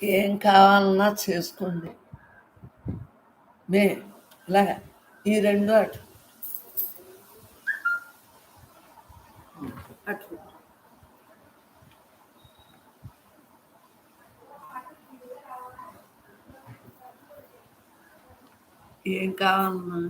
ఏం కావాలన్నా చేసుకోండి. మే ఇలాగా ఈ రెండు అటు అటు ఏం కావాలన్నా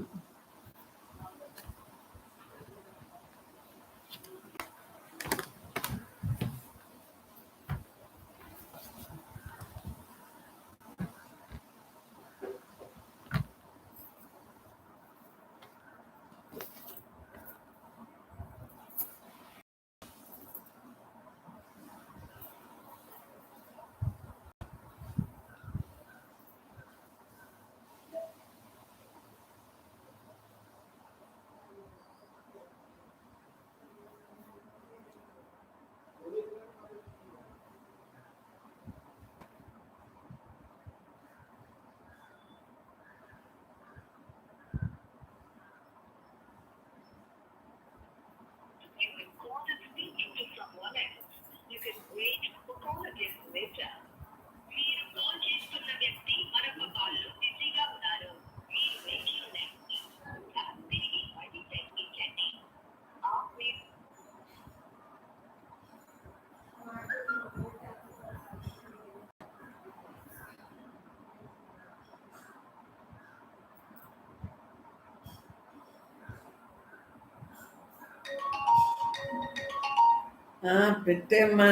పెట్టేమ్మా,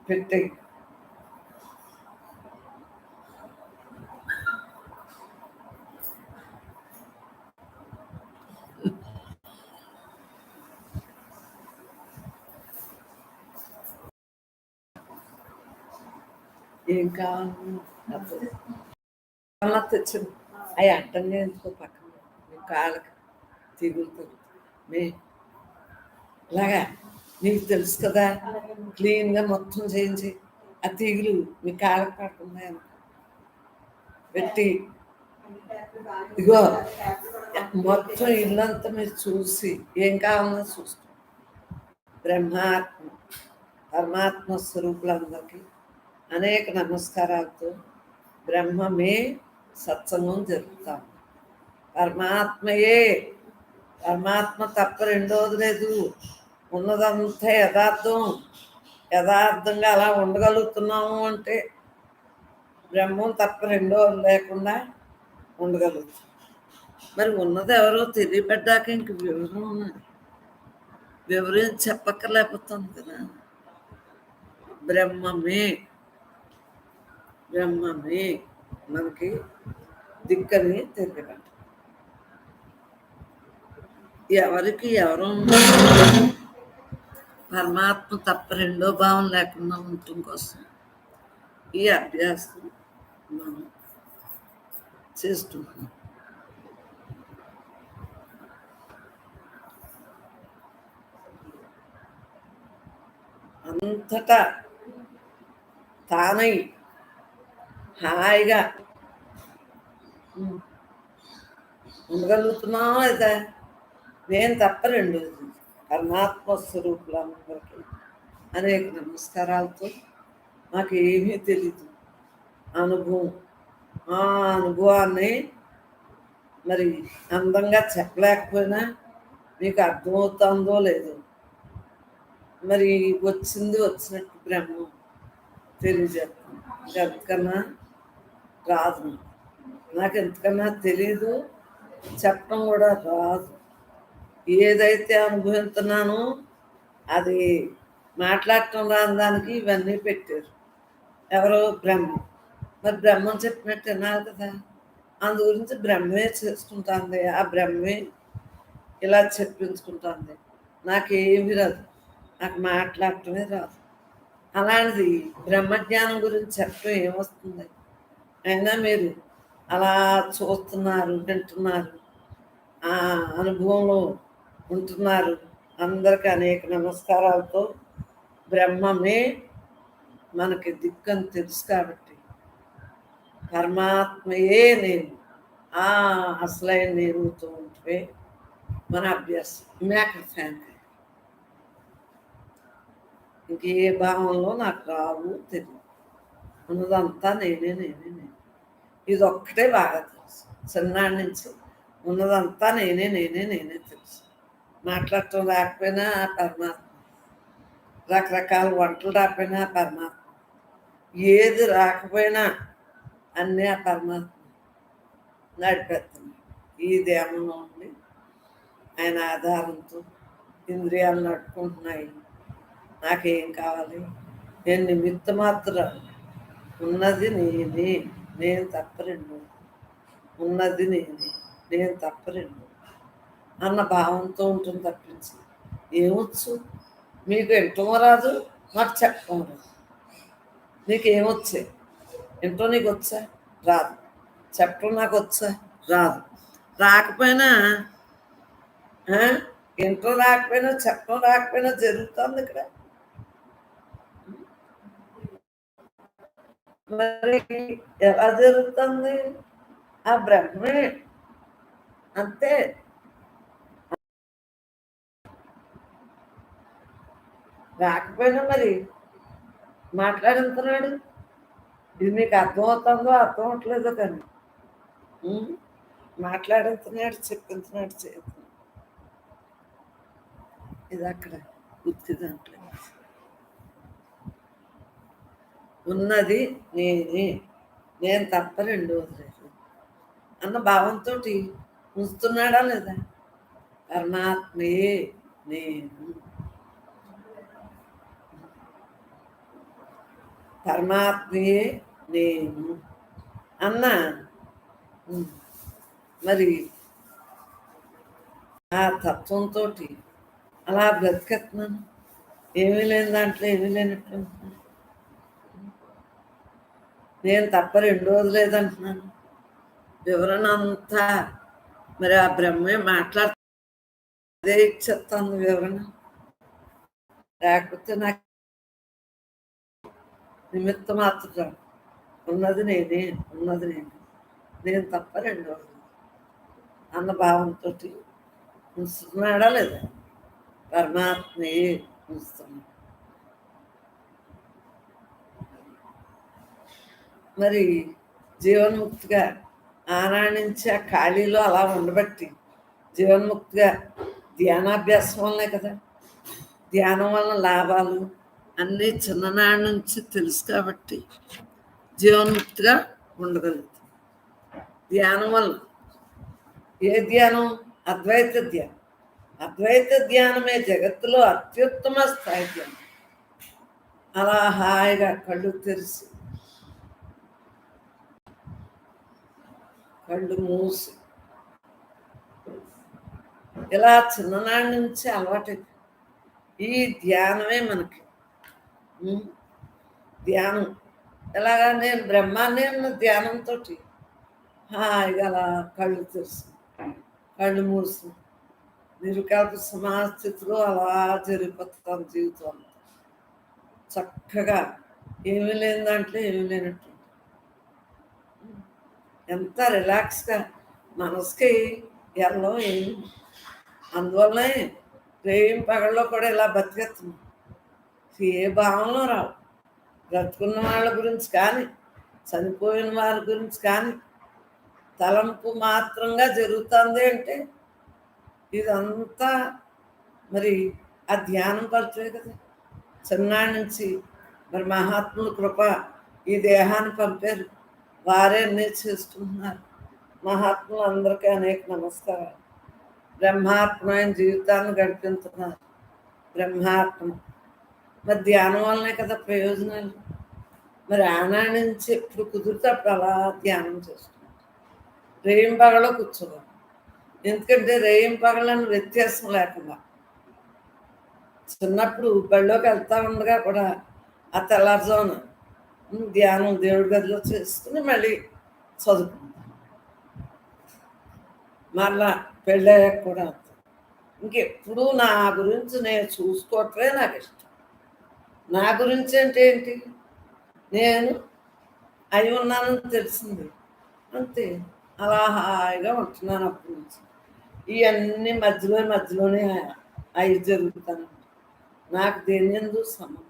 పెట్టే. ఏం కావాలన్నా తెచ్చింది. అవి అడ్డం చేసుకో పక్కన, మీ కాళ్ళకి తిరుగుతుంది. మే ఇలాగా నీకు తెలుసు కదా, క్లీన్గా మొత్తం చేయించి ఆ తీగులు మీ కాళ్ళకి పడుతున్నాయి పెట్టి, ఇగో మొత్తం ఇల్లంతా మీరు చూసి ఏం కావాలన్నా చూసుకో. బ్రహ్మాత్మ పరమాత్మ స్వరూపులందరికీ అనేక నమస్కారాలతో బ్రహ్మమే సత్సంగం జరుపుతాం. పరమాత్మయే, పరమాత్మ తప్ప రెండోది లేదు. ఉన్నదంతా యథార్థం. యథార్థంగా అలా ఉండగలుగుతున్నాము అంటే బ్రహ్మం తప్ప రెండోది లేకుండా ఉండగలుగుతాం. మరి ఉన్నది ఎవరో తెలియబడ్డాక ఇంక వివరం ఉన్నది, వివరించి చెప్పక్కర్లేకపోతుంది కదా. బ్రహ్మమే, బ్రహ్మమే మనకి దిక్కని తెలియబడ్డ. ఎవరికి ఎవరు పరమాత్మ తప్ప రెండో భావం లేకుండా ఉండటం కోసం ఈ అభ్యాసం మనం చేస్తున్నాం. అంతటా తానై హాయిగా ఉండగలుగుతున్నాం. అయితే నేను తప్ప రెండు పరమాత్మ స్వరూపులందరికీ అనేక నమస్కారాలతో నాకు ఏమీ తెలీదు అనుభవం. ఆ అనుభవాన్ని మరి అందంగా చెప్పలేకపోయినా మీకు అర్థమవుతుందో లేదో, మరి వచ్చింది వచ్చినట్టు బ్రహ్మం తెలియజేస్తాను. ఎంతకన్నా రాదు, నాకు ఎంతకన్నా తెలీదు, చెప్పడం కూడా రాదు. ఏదైతే అనుభవిస్తున్నానో అది మాట్లాడటం రాని దానికి ఇవన్నీ పెట్టారు. ఎవరో బ్రహ్మం, మరి బ్రహ్మం చెప్పినట్టు వినాలి కదా. అందు గురించి బ్రహ్మే చేసుకుంటుంది. ఆ బ్రహ్మే ఇలా చెప్పించుకుంటుంది. నాకేమీ రాదు, నాకు మాట్లాడటమే రాదు. అలాంటిది బ్రహ్మజ్ఞానం గురించి చెప్పడం ఏమొస్తుంది? అయినా మీరు అలా చూస్తున్నారు, వింటున్నారు, ఆ అనుభవంలో ఉంటున్నారు. అందరికీ అనేక నమస్కారాలతో బ్రహ్మమే మనకి దిక్కని తెలుసు కాబట్టి పరమాత్మయే నేను, ఆ అసలైన నేనుతో ఉంటే మన అభ్యాసం. మేక ఫ్యాన్ ఇంకే భావంలో నాకు రావు తెలియదు. ఉన్నదంతా నేనే నేనే నేనే. ఇది ఒక్కటే బాగా తెలుసు. చిన్నాడి నుంచి ఉన్నదంతా నేనే నేనే నేనే తెలుసు. మాట్లాడటం రాకపోయినా పరమాత్మ, రకరకాల వంటలు రాకపోయినా పరమాత్మ, ఏది రాకపోయినా అన్నీ ఆ పరమాత్మ నడిపేస్తుంది. ఈ దేహంలో ఉండి ఆయన ఆధారంతో ఇంద్రియాలు నడుపుకుంటున్నాయి. నాకేం కావాలి? నేను నిమిత్త మాత్రాలు. ఉన్నది నేనే, నేను తప్ప రెండు. ఉన్నది నేనే, నేను తప్ప రెండు అన్న భావంతో ఉంటుంది తప్పించి ఏమొచ్చు? మీకు ఎంతో రాదు, నాకు చెప్పడం రాదు. నీకు ఏమొచ్చాయి? ఎంతో నీకు వచ్చా? రాదు. చెప్పడం నాకు వచ్చా? రాదు. రాకపోయినా ఎంతో రాకపోయినా చెప్పడం రాకపోయినా జరుగుతుంది ఇక్కడ. మరి ఎలా జరుగుతుంది? ఆ బ్రహ్మే అంతే. రాకపోయినా మరి మాట్లాడుతున్నాడు. ఇది మీకు అర్థమవుతుందో అర్థం అవట్లేదో కానీ మాట్లాడుతున్నాడు, చెప్తున్నాడు, చేస్తున్నాడు. ఇది అక్కడ గుర్తు దాంట్లో ఉన్నది నేనే, నేను తప్ప రెండోది లేదు అన్న భావంతో ఉంచుతున్నాడా లేదా? పరమాత్మయే నేను, పరమాత్మయే నేను అన్న మరి ఆ తత్వంతో అలా బ్రతికెత్తున్నాను. ఏమీ లేని దాంట్లో ఏమీ లేనట్టు నేను తప్ప రెండోది లేదంటున్నాను. వివరణ అంతా మరి ఆ బ్రహ్మే మాట్లాడుతూ అదే చెప్తాను వివరణ. లేకపోతే నాకు నిమిత్త మాత్రం ఉన్నది నేనే, ఉన్నది నేనే, నేను తప్ప రెండోది అన్న భావంతో ఉంచుతున్నాడా లేదా? పరమాత్మయే ఉంచుతున్నాడు. మరి జీవన్ముక్తిగా ఆనాటి నుంచి ఆ ఖాళీలో అలా ఉండబట్టి జీవన్ముక్తిగా ధ్యానాభ్యాసం వల్లనే కదా. ధ్యానం వల్ల లాభాలు అన్నీ చిన్ననాటి నుంచి తెలుసు కాబట్టి జీవన్ముక్తిగా ఉండగలుగుతాం. ధ్యానం వల్ల ఏ ధ్యానం? అద్వైత ధ్యానం. అద్వైత ధ్యానమే జగత్తులో అత్యుత్తమ స్థాయి ధ్యానం. అలా హాయిగా కళ్ళు తెరిచి కళ్ళు మూసి ఇలా చిన్ననాటి నుంచి అలవాటు. ఈ ధ్యానమే మనకి ధ్యానం. ఎలాగా నేను బ్రహ్మాన్ని ఉన్న ధ్యానంతో హాయిగా అలా కళ్ళు తెరిచి కళ్ళు మూసి నిరుకల్ప సమాస్థితిలో అలా జరిగిపోతాం జీవితం అంతా. చక్కగా ఏమీ లేని దాంట్లో ఏమీ లేనట్టు ఎంత రిలాక్స్గా మనసుకి ఎల్లో ఏమి. అందువల్లనే రేయం పగల్లో కూడా ఇలా బతికేస్తున్నాం. ఏ భావంలో రావు. బ్రతుకున్న వాళ్ళ గురించి కానీ చనిపోయిన వారి గురించి కానీ తలంపు మాత్రంగా జరుగుతుంది అంటే ఇదంతా మరి ఆ ధ్యానం పరచే కదా. చిన్నాడి నుంచి మరి మహాత్ముల కృప ఈ దేహాన్ని పంపారు. వారే అన్నీ చేసుకుంటున్నారు. మహాత్ములు అందరికీ అనేక నమస్కారాలు. బ్రహ్మాత్మైన జీవితాన్ని గడిపిస్తున్నారు. బ్రహ్మాత్మ మరి ధ్యానం వల్లనే కదా ప్రయోజనాలు. మరి ఆనాడి నుంచి ఎప్పుడు కుదిరితే అప్పుడు అలా ధ్యానం చేసుకుంటాం. రేయం పగలో కూర్చోవాలి. ఎందుకంటే రేయం పగలని వ్యత్యాసం లేకుండా చిన్నప్పుడు బళ్ళోకి వెళ్తా ఉండగా కూడా ఆ తెల్లారుజామున ధ్యానం దేవుడి గదిలో చేసుకుని మళ్ళీ చదువుకుంటాం. మళ్ళా పెళ్ళయ్యాక కూడా ఇంకెప్పుడు నా గురించి నేను చూసుకోవటమే నాకు ఇష్టం. నా గురించి అంటే ఏంటి? నేను అయి ఉన్నానని తెలిసింది అంతే. అలా హాయిగా ఉంటున్నాను అప్పటి నుంచి. ఇవన్నీ మధ్యలోనే అవి జరుగుతాను. నాకు దేని ఎందు సంబంధం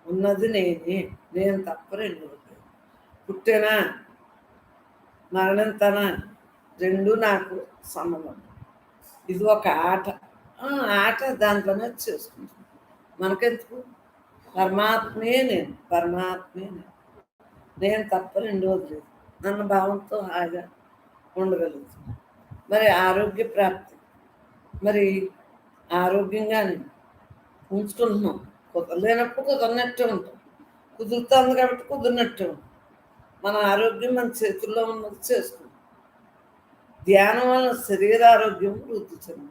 ఉన్నది నేనే, నేను తప్ప రెండోది లేదు. పుట్టేనా మరణంతనా రెండు నాకు సంబంధం. ఇది ఒక ఆట. ఆట దాంట్లోనే చేసుకుంటాం. మనకెందుకు? పరమాత్మే నేను, పరమాత్మే నేను, నేను తప్ప రెండోది లేదు. నన్న భావంతో హాయిగా ఉండగలుగుతుంది. మరి ఆరోగ్య ప్రాప్తి, మరి ఆరోగ్యంగానే ఉంచుకుంటున్నాం. కుదరలేనప్పుడు కుదరనట్టే ఉంటాం, కుదురుతుంది కాబట్టి కుదిరినట్టే ఉంటాం. మన ఆరోగ్యం మన చేతుల్లో ఉన్నది చేసుకుంటాం. ధ్యానం వలన శరీరారోగ్యం వృద్ధి చెంది,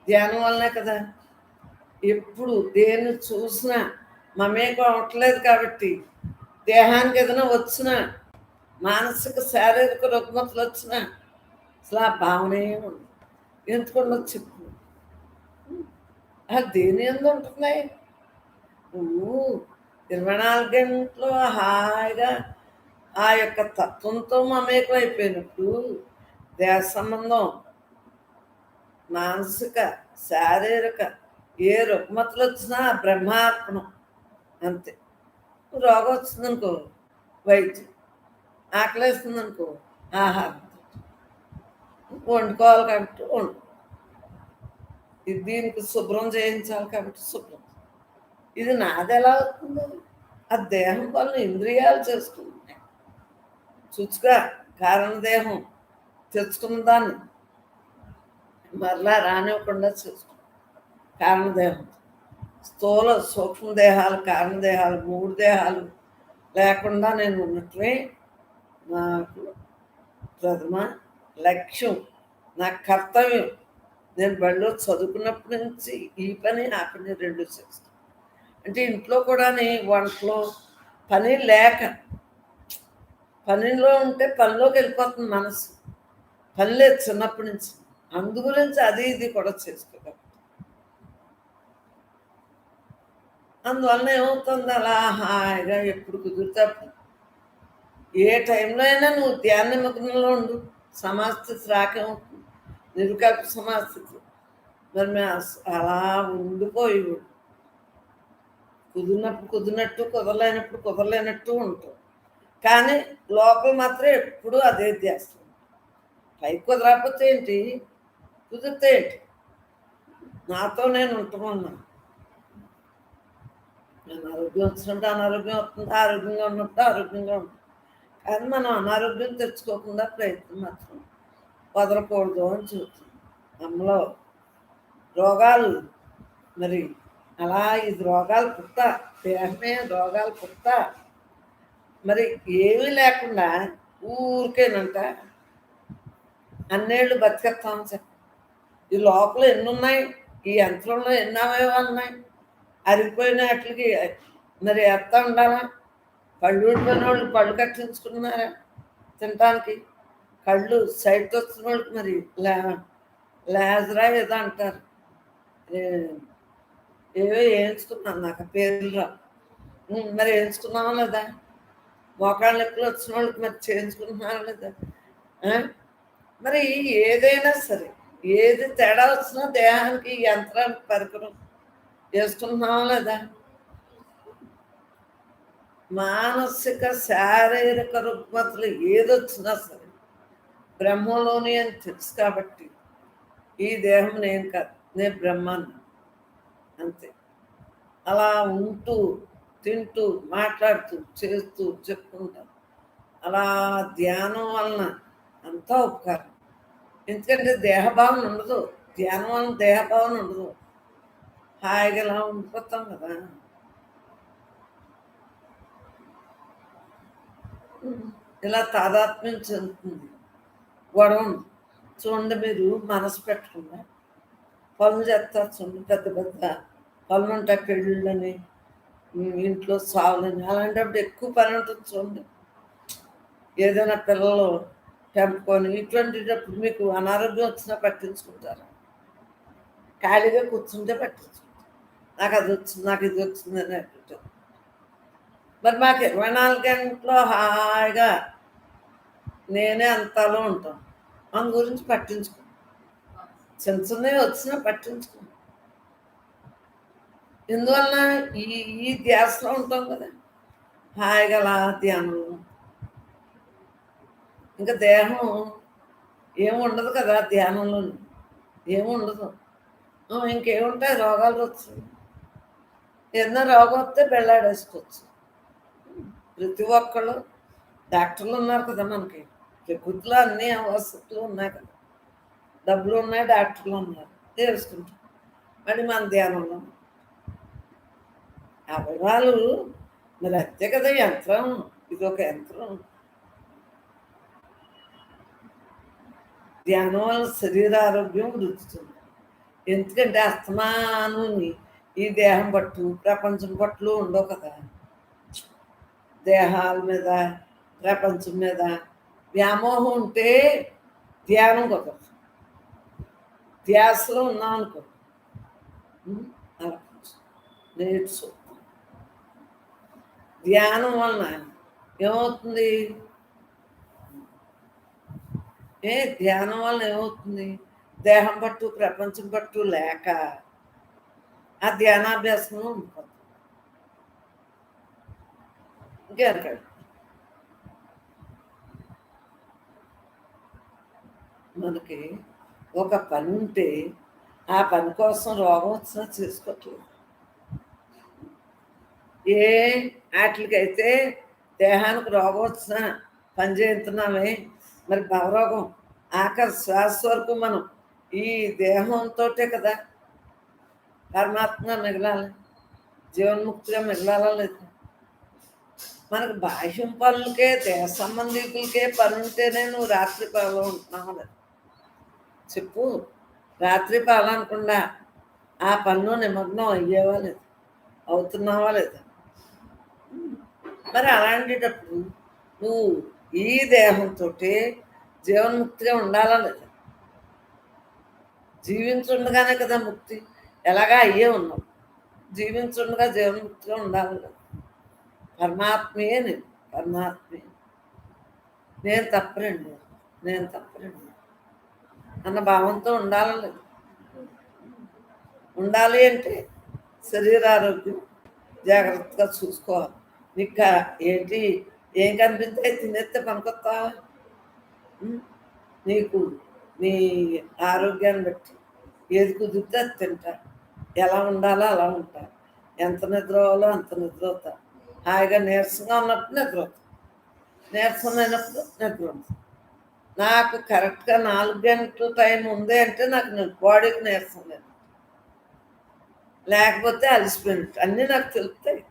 ధ్యానం వల్లనే కదా ఎప్పుడు దేన్ని చూసినా మమేకం అవ్వట్లేదు. కాబట్టి దేహానికి ఏదైనా వచ్చినా, మానసిక శారీరక రుగ్మతలు వచ్చినా అసలు ఆ భావనే ఉంది. ఎందుకుండా చెప్పు, అది దేని ఎందు ఉంటున్నాయి? నువ్వు 24 గంటలు హాయిగా ఆ యొక్క తత్వంతో మమేకం అయిపోయినప్పుడు దేహ సంబంధం, మానసిక శారీరక ఏ రుగ్మతలు వచ్చినా బ్రహ్మార్పణం అంతే. రోగం వచ్చిందనుకో వైద్యం, ఆకలేస్తుందనుకో ఆహారం, వండుకోవాలి కాబట్టి వండు, ఇది దీనికి శుభ్రం చేయించాలి కాబట్టి శుభ్రం. ఇది నాది ఎలా అవుతుంది? ఆ దేహం వల్ల ఇంద్రియాలు చేసుకుంటున్నాయి. చుచ్చుగా కారణదేహం తెచ్చుకున్న దాన్ని మరలా రానివ్వకుండా చేసుకుంటాం. కారణదేహం స్థూల సూక్ష్మదేహాలు, కారణదేహాలు, 3 దేహాలు లేకుండా నేను ఉన్నట్లే నాకు ప్రథమ లక్ష్యం, నా కర్తవ్యం. నేను బడిలో చదువుకున్నప్పటి నుంచి ఈ పని ఆ పని రెండు చేస్తాను. అంటే ఇంట్లో కూడా వంటలో పని లేక, పనిలో ఉంటే పనిలోకి వెళ్ళిపోతుంది మనసు. పని లేదు చిన్నప్పటి నుంచి, అందు గురించి అది ఇది కూడా చేసుకోగలం. అందువలన ఏమవుతుంది, అలా హాయిగా ఎప్పుడు కుదిరితే అప్పుడు ఏ టైంలో అయినా నువ్వు ధ్యాన నిమగ్నంలో ఉండు. సమాస్థితి రాకేమవుతుంది, నిర్వికల్ప సమాస్థితి. మరి మేము అలా ఉండిపోయి కుదిరినప్పుడు కుదిరినట్టు, కుదరలేనప్పుడు కుదరలేనట్టు ఉంటాం. కానీ లోపల మాత్రం ఎప్పుడూ అదే ధ్యాస. పైకి కుదరకపోతే ఏంటి, కుదిరితే ఏంటి, నాతో నేను ఉంటున్నాను. అనారోగ్యం వచ్చినప్పుడు అనారోగ్యం వస్తుంది, ఆరోగ్యంగా ఉన్నప్పుడు ఆరోగ్యంగా ఉంటుంది. కానీ మనం అనారోగ్యం తెచ్చుకోకుండా ప్రయత్నం మాత్రం వదలకూడదు అని చెబుతుంది. అమ్మలో రోగాలు, మరి అలా ఇది రోగాలు పుట్ట, దేహమే రోగాలు పుట్ట. మరి ఏమీ లేకుండా ఊరికేనంట అన్నేళ్ళు బతికేస్తాం చెప్ప. ఈ లోపల ఎన్ని ఉన్నాయి, ఈ యంత్రంలో ఎన్ని అవయవాలు ఉన్నాయి, అరిగిపోయిన వాటికి మరి ఎత్తా ఉండాలా? పళ్ళు ఊడిపోయిన వాళ్ళు పళ్ళు కట్టించుకున్నారా తినటానికి? కళ్ళు సైడ్కి వచ్చిన వాళ్ళకి మరి లేజరా ఏదో అంటారు, ఏవో వేయించుకున్నాను, నాకు పేర్లు రా. మరి వేయించుకున్నావా లేదా? మోకాళ్ళ నొప్పులు వచ్చిన వాళ్ళకి మరి చేయించుకుంటున్నారా లేదా? మరి ఏదైనా సరే, ఏది తేడా వచ్చినా దేహానికి యంత్రానికి పరికరం వేసుకుంటున్నావా లేదా? మానసిక శారీరక రుగ్మతలు ఏదొచ్చినా సరే బ్రహ్మలోని అని తెలుసు కాబట్టి ఈ దేహం నేను కాదు, నేను బ్రహ్మాన్ని అంతే. అలా ఉంటూ తింటూ మాట్లాడుతూ చేస్తూ చెప్పుకుంటాను. అలా ధ్యానం వలన అంతా ఉపకారం. ఎందుకంటే దేహభావన ఉండదు, ధ్యానం వలన దేహభావన ఉండదు. హాయిగా ఇలా ఉండిపోతాం కదా. ఇలా తాదాత్మ్యం చెందుతుంది. గొడవ చూడండి, మీరు మనసు పెట్టకుండా పనులు చేస్తారు చూడండి, పెద్ద పెద్ద పనులు ఉంటాయి, పెళ్ళిళ్ళని, ఇంట్లో సావులని. అలాంటప్పుడు ఎక్కువ పని ఉంటుంది చూడండి. ఏదైనా పిల్లలు పెంపుకొని ఇటువంటిటప్పుడు మీకు అనారోగ్యం వచ్చినా పట్టించుకుంటారు, ఖాళీగా కూర్చుంటే పట్టించుకుంటారు. నాకు అది వచ్చింది, నాకు ఇది వచ్చింది అని అంటుంటారు. మరి మాకు 24 గంటలు హాయిగా నేనే అంతాలో ఉంటాను, మన గురించి పట్టించుకో. చిన్న చిన్నవి వచ్చినా పట్టించుకో. ఎందువలన ఈ ఈ ధ్యాసలో ఉంటాం కదా, హాయిగా అలా ధ్యానం. ఇంకా దేహం ఏముండదు కదా ధ్యానంలో, ఏముండదు. ఇంకేముంటాయి, రోగాలు వచ్చాయి. ఏదైనా రోగం వస్తే బెళ్ళాడేసుకోవచ్చు. ప్రతి ఒక్కళ్ళు డాక్టర్లు ఉన్నారు కదా మనకి, ప్రకృతిలో అన్ని వసతులు ఉన్నాయి కదా, డబ్బులు ఉన్నాయి, డాక్టర్లు ఉన్నారు, తెలుసుకుంటాం. మరి మన ధ్యానంలో అవయవాలు మరి అంతే కదా, యంత్రం, ఇది ఒక యంత్రం. ధ్యానం వల్ల శరీర ఆరోగ్యం వృద్ధుతుంది. ఎందుకంటే అస్తమాను ఈ దేహం పట్టు, ప్రపంచం పట్లు ఉండవు కదా, దేహాల మీద, ప్రపంచం మీద వ్యామోహం ఉంటే ధ్యానం కుదరదు. ధ్యాసలో ఉన్నాం అనుకో, అలా నేర్చు. ధ్యానం వలన ఏమవుతుంది? ధ్యానం వలన ఏమవుతుంది? దేహం పట్టు, ప్రపంచం పట్టు లేక ఆ ధ్యానాభ్యాసం ఉండిపోతుంది. ఇంకేరకాడు మనకి ఒక పని ఉంటే ఆ పని కోసం రోగం వచ్చినా చేసుకోవట్లేదు. ఏ వాటికైతే దేహానికి రోగం వచ్చినా పని చేస్తున్నామే, మరి భవరోగం ఆఖరి శ్వాస వరకు మనం ఈ దేహంతో కదా పరమాత్మ మిగలాలి, జీవన్ముక్తిగా మిగలాలా లేదు. మనకు బాహ్యం పనులకే, దేహ సంబంధికులకే పని ఉంటేనే నువ్వు రాత్రి పాలు ఉంటున్నావు లేదు చెప్పు. రాత్రి పాలు అనకుండా ఆ పన్ను నిమగ్నం అయ్యేవా లేదు, అవుతున్నావా లేదా? మరి అలాంటిటప్పుడు నువ్వు ఈ దేహంతో జీవన్ముక్తిగా ఉండాలా లేదా? జీవించుండగానే కదా ముక్తి, ఎలాగా అయ్యే ఉన్నావు. జీవించుండగా జీవన్ముక్తిగా ఉండాలి కదా. పరమాత్మయే నేను, పరమాత్మే, నేను తప్పరండి, నేను తప్పరండి అన్న భావంతో ఉండాలి లేదు. ఉండాలి అంటే శరీరారోగ్యం జాగ్రత్తగా చూసుకోవాలి. నీకు ఏంటి, ఏం కనిపిస్తే తినేస్తే పనికొస్తా. నీకు నీ ఆరోగ్యాన్ని బట్టి ఏది కుదిరితే అది తింటా, ఎలా ఉండాలో అలా ఉంటా, ఎంత నిద్ర అవ్వాలో అంత నిద్ర అవుతా, హాయిగా నీరసంగా ఉన్నప్పుడు నిద్ర అవుతా, నీరసం అయినప్పుడు నిద్ర ఉంటుంది. నాకు కరెక్ట్గా 4 గంటల టైం ఉంది అంటే నాకు బాడీకి నీరసం లేదు, లేకపోతే అలసిపోయినట్టు అన్నీ నాకు తెలుస్తాయి.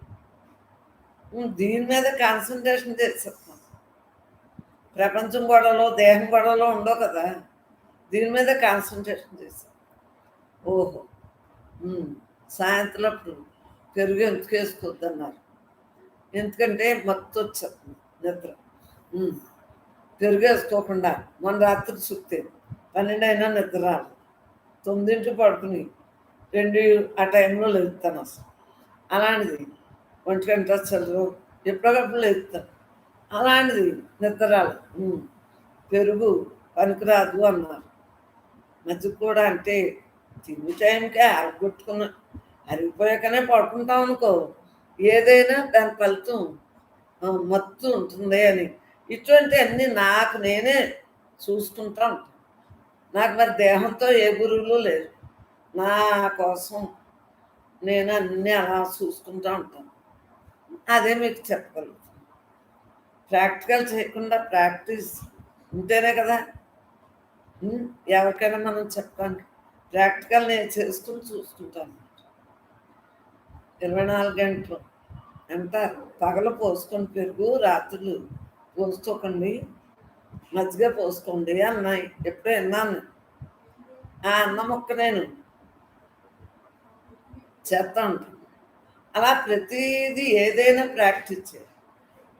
దీని మీద కాన్సన్ట్రేషన్ చేసేస్తాను. ప్రపంచం గొడవలో, దేహం గొడవలో ఉండవు కదా, దీని మీద కాన్సన్ట్రేషన్ చేశాను. ఓహో, సాయంత్రం పెరుగు ఎందుకు వేసుకోవద్దన్నారు, ఎందుకంటే మత్తు వచ్చేస్తుంది నిద్ర. పెరుగు వేసుకోకుండా మొన్న రాత్రి చుట్టే 12 అయినా నిద్ర రాదు. 9 పడుకుని 2 ఆ టైంలో లేస్తాను అసలు. అలాంటిది 1 గంట చదువు ఎప్పటికప్పుడు లేస్తాను. అలాంటిది నిద్ర రాదు. పెరుగు పనికిరాదు అన్నారు. మజ్జిగ కూడా అంటే తిని టైంకే అరగొట్టుకున్న అరిగిపోయాకనే పడుకుంటాం అనుకో, ఏదైనా దాని ఫలితం మత్తు ఉంటుంది అని. ఇటువంటి అన్నీ నాకు నేనే చూసుకుంటా ఉంటాను. నాకు మరి దేహంతో ఏ గురువులు లేరు, నా కోసం నేను అన్నీ అలా చూసుకుంటూ ఉంటాను. అదే మీకు చెప్పగలుగుతాను. ప్రాక్టికల్ చేయకుండా ప్రాక్టీస్ ఉంటేనే కదా ఎవరికైనా మనం చెప్పడానికి. ప్రాక్టికల్ నేను చేసుకుని చూసుకుంటాను. 24 గంటలు అంటారు, పగలు పోసుకొని పెరుగు, రాత్రులు పోసుకోకండి, మజ్జిగ పోసుకోండి అన్నాయి. ఎప్పుడో విన్నాను. ఆ అన్న మొక్క నేను చేస్తా ఉంటాను. అలా ప్రతిదీ ఏదైనా ప్రాక్టీస్ చేయాలి.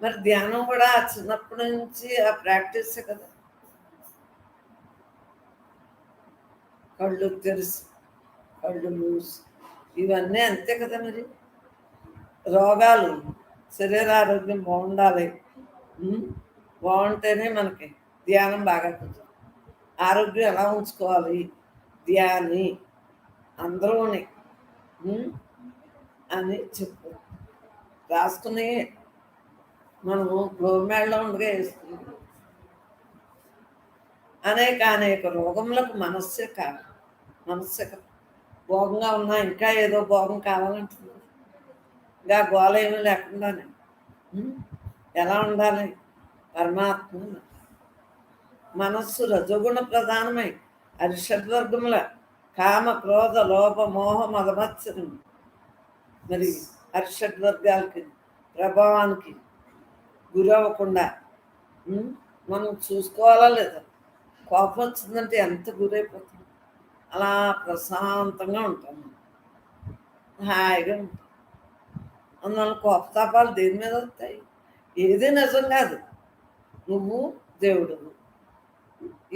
మరి ధ్యానం కూడా చిన్నప్పటి నుంచి ఆ ప్రాక్టీసే కదా. కళ్ళు తెరిసి కళ్ళు మూసి ఇవన్నీ అంతే కదా. మరి రోగాలు, శరీరారోగ్యం బాగుండాలి, బాగుంటేనే మనకి ధ్యానం బాగా కుదురుతుంది. ఆరోగ్యం ఎలా ఉంచుకోవాలి, ధ్యాని అందరూని అని చెప్పు రాసుకుని మనము గోమేళ్ళలో ఉండగా వేసుకున్నాం. అనేక అనేక రోగములకు మనస్సే కారణం. మనస్సే కదా. భోగంగా ఉన్నా ఇంకా ఏదో భోగం కావాలంటున్నాను. ఇంకా గోళ ఏమీ లేకుండానే ఎలా ఉండాలి? పరమాత్మ మనస్సు రజోగుణ ప్రధానమై అరిషడ్వర్గముల కామ క్రోధ లోభ మోహ మదమత్సరం మరి అరిషడ్వర్గాలకి ప్రభావానికి గురవ్వకుండా మనం చూసుకోవాలా లేదా? కోపం వచ్చిందంటే ఎంత గురైపోతుంది. అలా ప్రశాంతంగా ఉంటాం, హాయిగా ఉంటాం. అందువల్ల కోపతాపాలు దేని మీద వస్తాయి? ఏది నిజం కాదు. నువ్వు దేవుడు,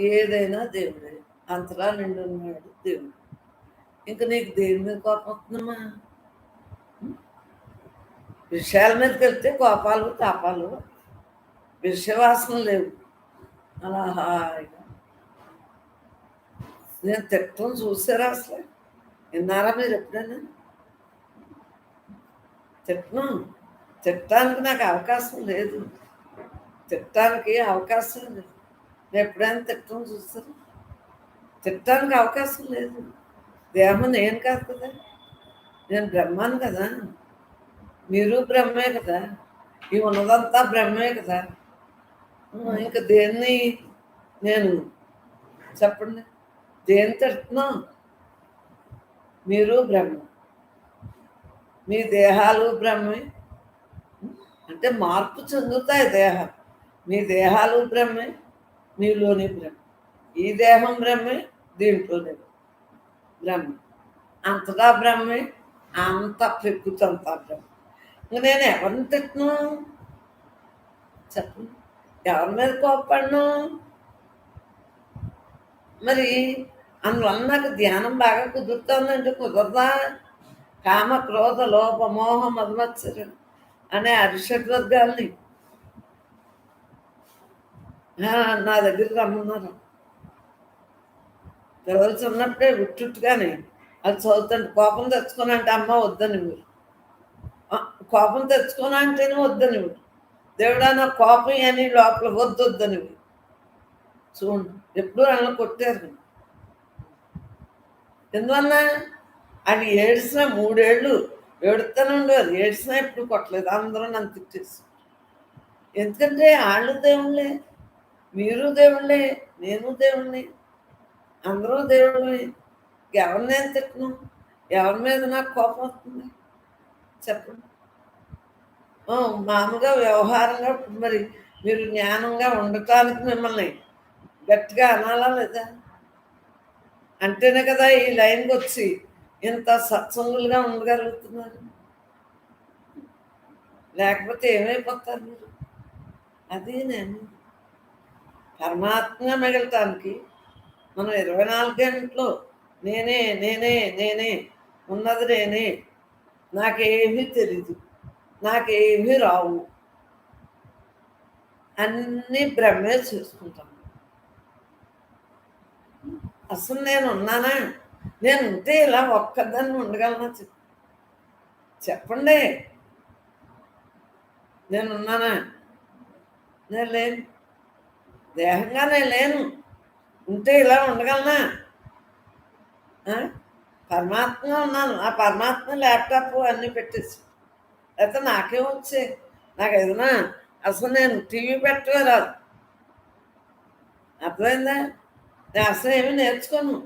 ఏదైనా దేవుడే, అంతలా నిండు ఉన్నాడు దేవుడు. ఇంక నీకు దేని మీద కోపం వస్తుందమ్మా? విషయాల మీదకి వెళ్తే కోపాలు తాపాలు, విషయవాసన లేవు. అలా హాయిగా నేను తిట్టం చూసారా? అసలు విన్నారా మీరు ఎప్పుడైనా? తిట్టడానికి నాకు అవకాశం లేదు. తిట్టడానికి అవకాశం లేదు. నేను ఎప్పుడైనా తిట్టం చూసారు? తిట్టడానికి అవకాశం లేదు. దేహం నేను కాదు కదా, నేను బ్రహ్మాను కదా, మీరు బ్రహ్మే కదా, ఈ ఉన్నదంతా బ్రహ్మే కదా. ఇంకా దేన్ని నేను చెప్పండి, దేని తిడుతున్నాం? మీరు బ్రహ్మ, మీ దేహాలు బ్రహ్మే. అంటే మార్పు చెందుతాయి దేహాలు. మీ దేహాలు బ్రహ్మే, మీలోని బ్రహ్మ. ఈ దేహం బ్రహ్మే, దీంట్లోనే బ్రహ్మ. అంతటా బ్రహ్మే, అంత ప్రకృతి అంతా బ్రహ్మ. ఇంక నేను ఎవరిని తిట్టను చెప్పండి? ఎవరి మీద కోప్పడను? మరి అందువల్ల నాకు ధ్యానం బాగా కుదురుతుందంటే కుదరదా? కామ క్రోధ లోభ మోహ మదమత్సరం అనే అరిషడ్వర్గాల్ని నా దగ్గరికి రమ్మన్నారు. పిల్లలు చిన్నప్పుడే ఉట్టుగానే అది చదువుతాండి. కోపం తెచ్చుకొని అంటే అమ్మ వద్దని మీరు, కోపం తెచ్చుకొని అంటేనే వద్దని మీరు. దేవుడా నా కోపం అని లోపల వద్దని మీరు చూడండి. ఎప్పుడు అలా కొట్టారు. ఎందువల్ల? అది ఏడ్చిన 3 ఏళ్ళు ఏడుస్తూనే ఉండేవారు. ఏడ్చినా ఎప్పుడు కొట్టలేదు. అందరూ నన్ను తిట్టేసి. ఎందుకంటే వాళ్ళు దేవుళ్ళే, మీరు దేవుళ్ళే, నేను దేవుణ్ణి, అందరూ దేవుళ్ళే. ఎవరిని నేను తిట్టను? ఎవరి మీద నాకు కోపం వస్తుంది చెప్పండి? మామూలుగా వ్యవహారంగా మరి మీరు జ్ఞానంగా ఉండటానికి మిమ్మల్ని గట్టిగా అనాలా లేదా? అంటేనే కదా ఈ లైన్కి వచ్చి ఇంత సత్సంగులుగా ఉండగలుగుతున్నారు. లేకపోతే ఏమైపోతారు మీరు? అది నేను పరమాత్మగా మిగలటానికి మనం 24 గంటలు నేనే నేనే నేనే, ఉన్నది నేనే, నాకేమీ తెలీదు, నాకేమీ రావు, అన్నీ బ్రహ్మే చూసుకుంటాను. అసలు నేను ఉన్నానా? నేను ఉంటే ఇలా ఒక్కదాన్ని ఉండగలనా? చెప్పండి. నేనున్నానా? నేను లేను. దేహంగా నేను లేను. ఉంటే ఇలా ఉండగలనా? పరమాత్మ ఉన్నాను. ఆ పరమాత్మ ల్యాప్టాప్ అన్నీ పెట్టేసి అయితే నాకేం వచ్చే? నాకు ఏదైనా అసలు నేను టీవీ పెట్టవే రాదు. అర్థమైందా? నేను అసలు ఏమీ నేర్చుకోను.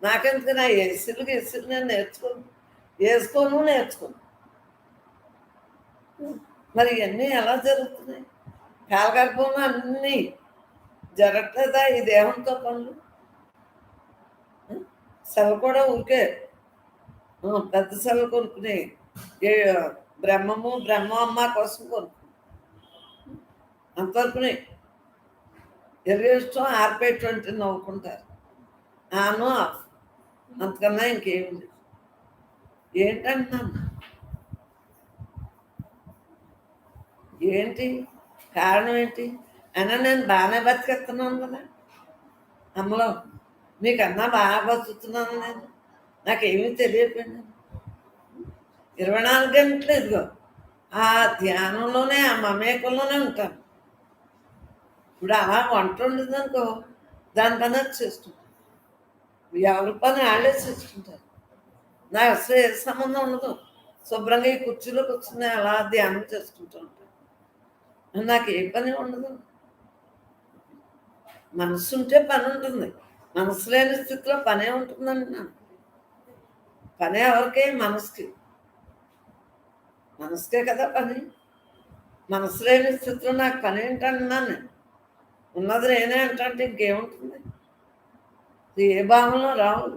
నాకెందుకు? నా ఎస్సీలు నేను నేర్చుకోను, నేర్చుకోను. మరి ఇవన్నీ ఎలా జరుగుతున్నాయి? కాలగర్భంలో అన్నీ జరగట్లేదా ఈ దేహంతో పనులు? సెల్ కూడా ఊరికే పెద్ద సెల్ కొనుక్కుని బ్రహ్మ అమ్మ కోసం కొనుక్కుని అంతవరకునే ఇష్టం ఆర్పేటువంటి నవ్వుకుంటారు. ఆను ఆఫ్, అంతకన్నా ఇంకేమి లేదు. ఏంటంటున్నాను? ఏంటి కారణం? ఏంటి అయినా నేను బాగానే బతికేస్తున్నాను కదా అమ్మలో. మీకన్నా బాగా బతుకుతున్నాను నేను. నాకేమీ తెలియకపోయింది. 24 గంటలు ఇదిగో ఆ ధ్యానంలోనే, ఆ మమేకంలోనే ఉంటాను. ఇప్పుడు అలా వంట ఉండదనుకో, దాని పని అది చేసుకుంటాను. ఎవరి పని వాళ్ళే చేసుకుంటారు. నాకు అసలు ఏ సంబంధం ఉండదు. శుభ్రంగా ఈ కుర్చీలో కూర్చుని అలా ధ్యానం చేసుకుంటూ ఉంటాను. నాకు ఏ పని ఉండదు. మనసు ఉంటే పని ఉంటుంది. మనసు లేని స్థితిలో పనే ఉంటుందండి. నాకు పనే ఎవరికే? మనసుకి. మనసుకే కదా పని. మనసు లేని స్థితిలో నాకు పని ఏంటన్నాను నేను. ఉన్నది నేనే అంటే ఇంకేముంటుంది? ఏ భావంలో రావు.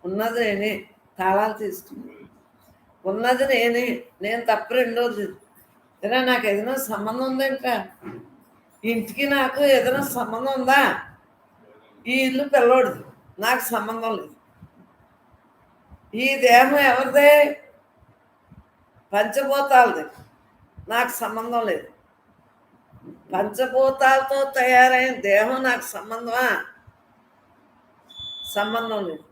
ఉన్నది నేనే. తాళాలు తీసుకుని ఉన్నది నేనే. నేను తప్ప రెండోది. ఏదైనా నాకు ఏదైనా సంబంధం ఉందేంట్రా? ఇంటికి నాకు ఏదైనా సంబంధం ఉందా? ఈ ఇల్లు పిల్లోడిది, నాకు సంబంధం లేదు. ఈ దేహం ఎవరిదే? పంచభూతాలది, నాకు సంబంధం లేదు. పంచభూతాలతో తయారైన దేహం నాకు సంబంధమా? సంబంధం లేదు.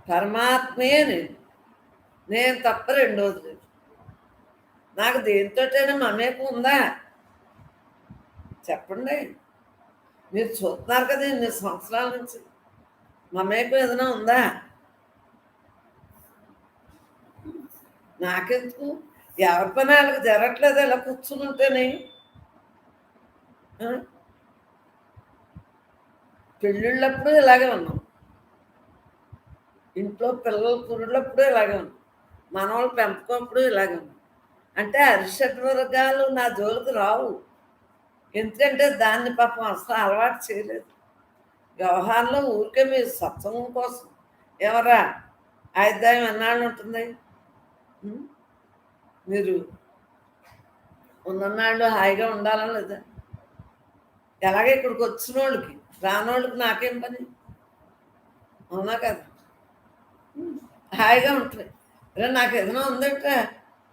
పరమాత్మే నేను తప్ప రెండోది లేదు. నాకు దేనితోటైనా మమేకం ఉందా? చెప్పండి. మీరు చూస్తున్నారు కదా ఇన్ని సంవత్సరాల నుంచి. మమేకం ఏదైనా ఉందా? నాకెందుకు? ఎవరి పని వాళ్ళకి జరగట్లేదు ఇలా కూర్చుని ఉంటేనే. పెళ్ళిళ్ళప్పుడు ఇలాగే ఉన్నాం, ఇంట్లో పిల్లలు పురుళ్ళప్పుడు ఇలాగే ఉన్నాం, మనవాళ్ళు పెంపకప్పుడు ఇలాగే ఉన్నాం. అంటే అరిషడ్ వర్గాలు నా జోలికి రావు. ఎందుకంటే దాన్ని పాపం అసలు అలవాటు చేయలేదు. వ్యవహారంలో ఊరికే మీరు సత్సంగం కోసం ఎవరా ఆయుధాయం ఎన్నాళ్ళు ఉంటుంది? మీరు ఉన్ననాళ్ళు హాయిగా ఉండాలని లేదా? ఎలాగే ఇక్కడికి వచ్చిన వాళ్ళకి, రానోళ్ళకి నాకేం పని? అవునా కదా? హాయిగా ఉంటుంది. నాకు ఏదైనా ఉందంట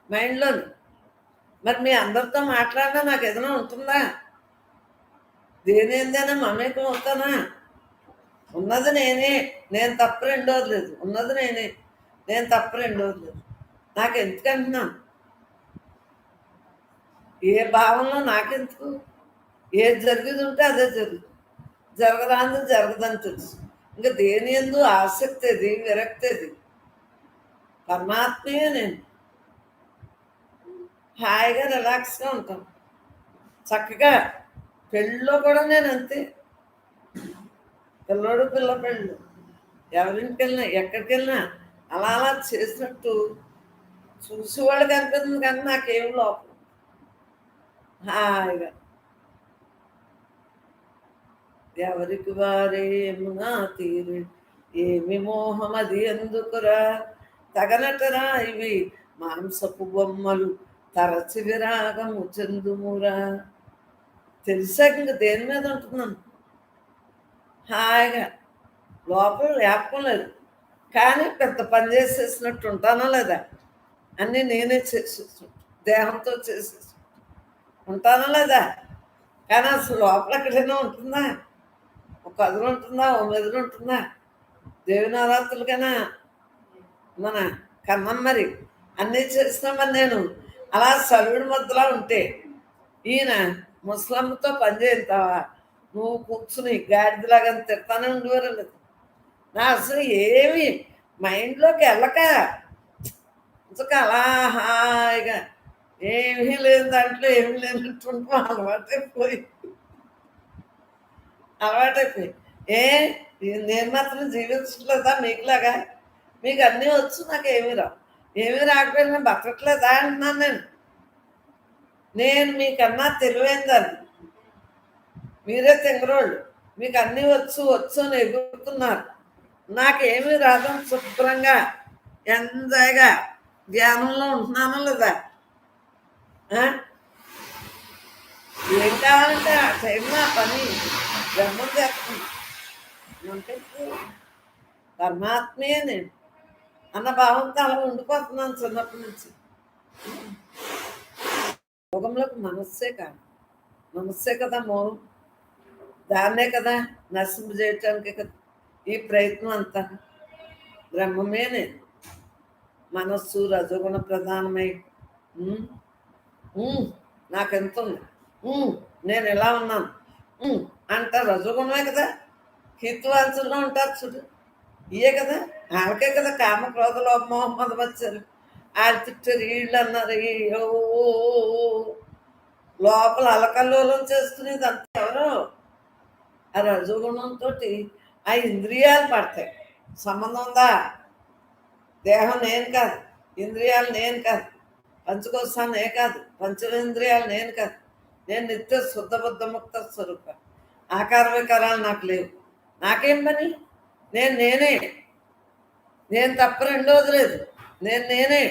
మైండ్లోని. మరి మీ అందరితో మాట్లాడినా నాకు ఏదైనా ఉంటుందా? దేనేందైనా మమేకం అవుతానా? ఉన్నది నేనే. నేను తప్ప రెండోది లేదు. ఉన్నది నేనే. నేను తప్ప రెండోది లేదు. నాకు ఎందుకంటున్నాను? ఏ భావంలో నాకెందుకు? ఏది జరిగేది ఉంటే అదే జరుగుతుంది. జరగరాంది జరగదని తెలుసు. ఇంకా దేని ఎందు ఆసక్తి అది, విరక్తి అది. పరమాత్మయే నేను. హాయిగా రిలాక్స్గా ఉంటాను. చక్కగా పెళ్ళిలో కూడా నేను అంతే. పిల్లోడు పిల్ల పెళ్ళు ఎవరింటికి వెళ్ళినా ఎక్కడికి వెళ్ళినా అలా అలా చేసినట్టు చూసేవాళ్ళకి అనిపిస్తుంది, కానీ నాకేం లోపం హాయిగా. ఎవరికి వారేమునా తీరు ఏమి మోహం అది ఎందుకురా, తగనటరా ఇవి మాంసపు బొమ్మలు తరచి విరాగము చెందుమురా. తెలిసాక ఇంక దేని మీద ఉంటున్నాను హాయిగా. లోపల వ్యాపకం లేదు, కానీ పెద్ద పని చేసేసినట్టు ఉంటానా లేదా? అన్నీ నేనే చేసేసి దేహంతో చేసేసి ఉంటానా లేదా? కానీ అసలు లోపల ఎక్కడైనా ఉంటుందా? ఒక కదులు ఉంటుందా? ఓ మెదులు ఉంటుందా? దేవి నవరాత్రులకైనా మన కన్నం మరి అన్నీ చేసినామని నేను అలా సరువుడి ముద్దలా ఉంటే, ఈయన ముసలమ్మతో పని చేస్తావా నువ్వు కూర్చుని గాడిదలాగా తిడతానే ఉండేవారు లేదు. నా అసలు ఏమి మైండ్లోకి వెళ్ళక ఇంతక అలా హాయిగా ఏమీ లేదు, దాంట్లో ఏమీ లేనట్టుంటూ అలవాటైపోయి ఏ నేను మాత్రం జీవించట్లేదా మీకులాగా? మీకు అన్నీ వచ్చు, నాకు ఏమీ రావు. ఏమీ రాకపోయినా బతకట్లేదా అంటున్నాను నేను. నేను మీకన్నా తెలివైందని, మీరే తింగరోళ్ళు. మీకు అన్నీ వచ్చు వచ్చు అని ఎగురుతున్నారు. నాకేమీ రాదని శుభ్రంగా ఎంజాయ్గా ధ్యానంలో ఉంటున్నాను లేదా? ఏం కావాలంటే ఆ టైంలో ఆ పని బ్రహ్మం చేస్తుంది. అంటే పరమాత్మే నేను అన్న భావంతో అలా ఉండిపోతున్నాను చిన్నప్పటి నుంచి. యోగంలోకి మనస్సే కాదు, మనస్సే కదా మూలం. దాన్నే కదా నశింపజేయటానికే కదా ఈ ప్రయత్నం అంతా బ్రహ్మమే నేను. మనస్సు రజోగుణ ప్రధానమై ఉమ్, నాకెంత ఉంది, నేను ఎలా ఉన్నాను అంట రజోగుణమే కదా. హిత్వాంశంలో ఉంటారు చూడు, ఇయే కదా, వాళ్ళకే కదా కామ క్రోధ లోపం వచ్చారు. వాళ్ళు తిట్టారు, వీళ్ళు అన్నారు, లోపల అలకల్లోలం చేసుకునేది అంత ఎవరో ఆ రజోగుణంతో ఆ ఇంద్రియాలు పడతాయి. సంబంధం ఉందా? దేహం నేను కాదు, ఇంద్రియాలు నేను కాదు, పంచకోశాలు నేను కాదు, పంచేంద్రియాలు నేను కాదు. నేను నిత్య శుద్ధ బుద్ధ ముక్త స్వరూప. ఆకార వికారాలు నాకు లేవు. నాకేం పని? నేనే. నేను తప్ప రెండోది లేదు. నేనే.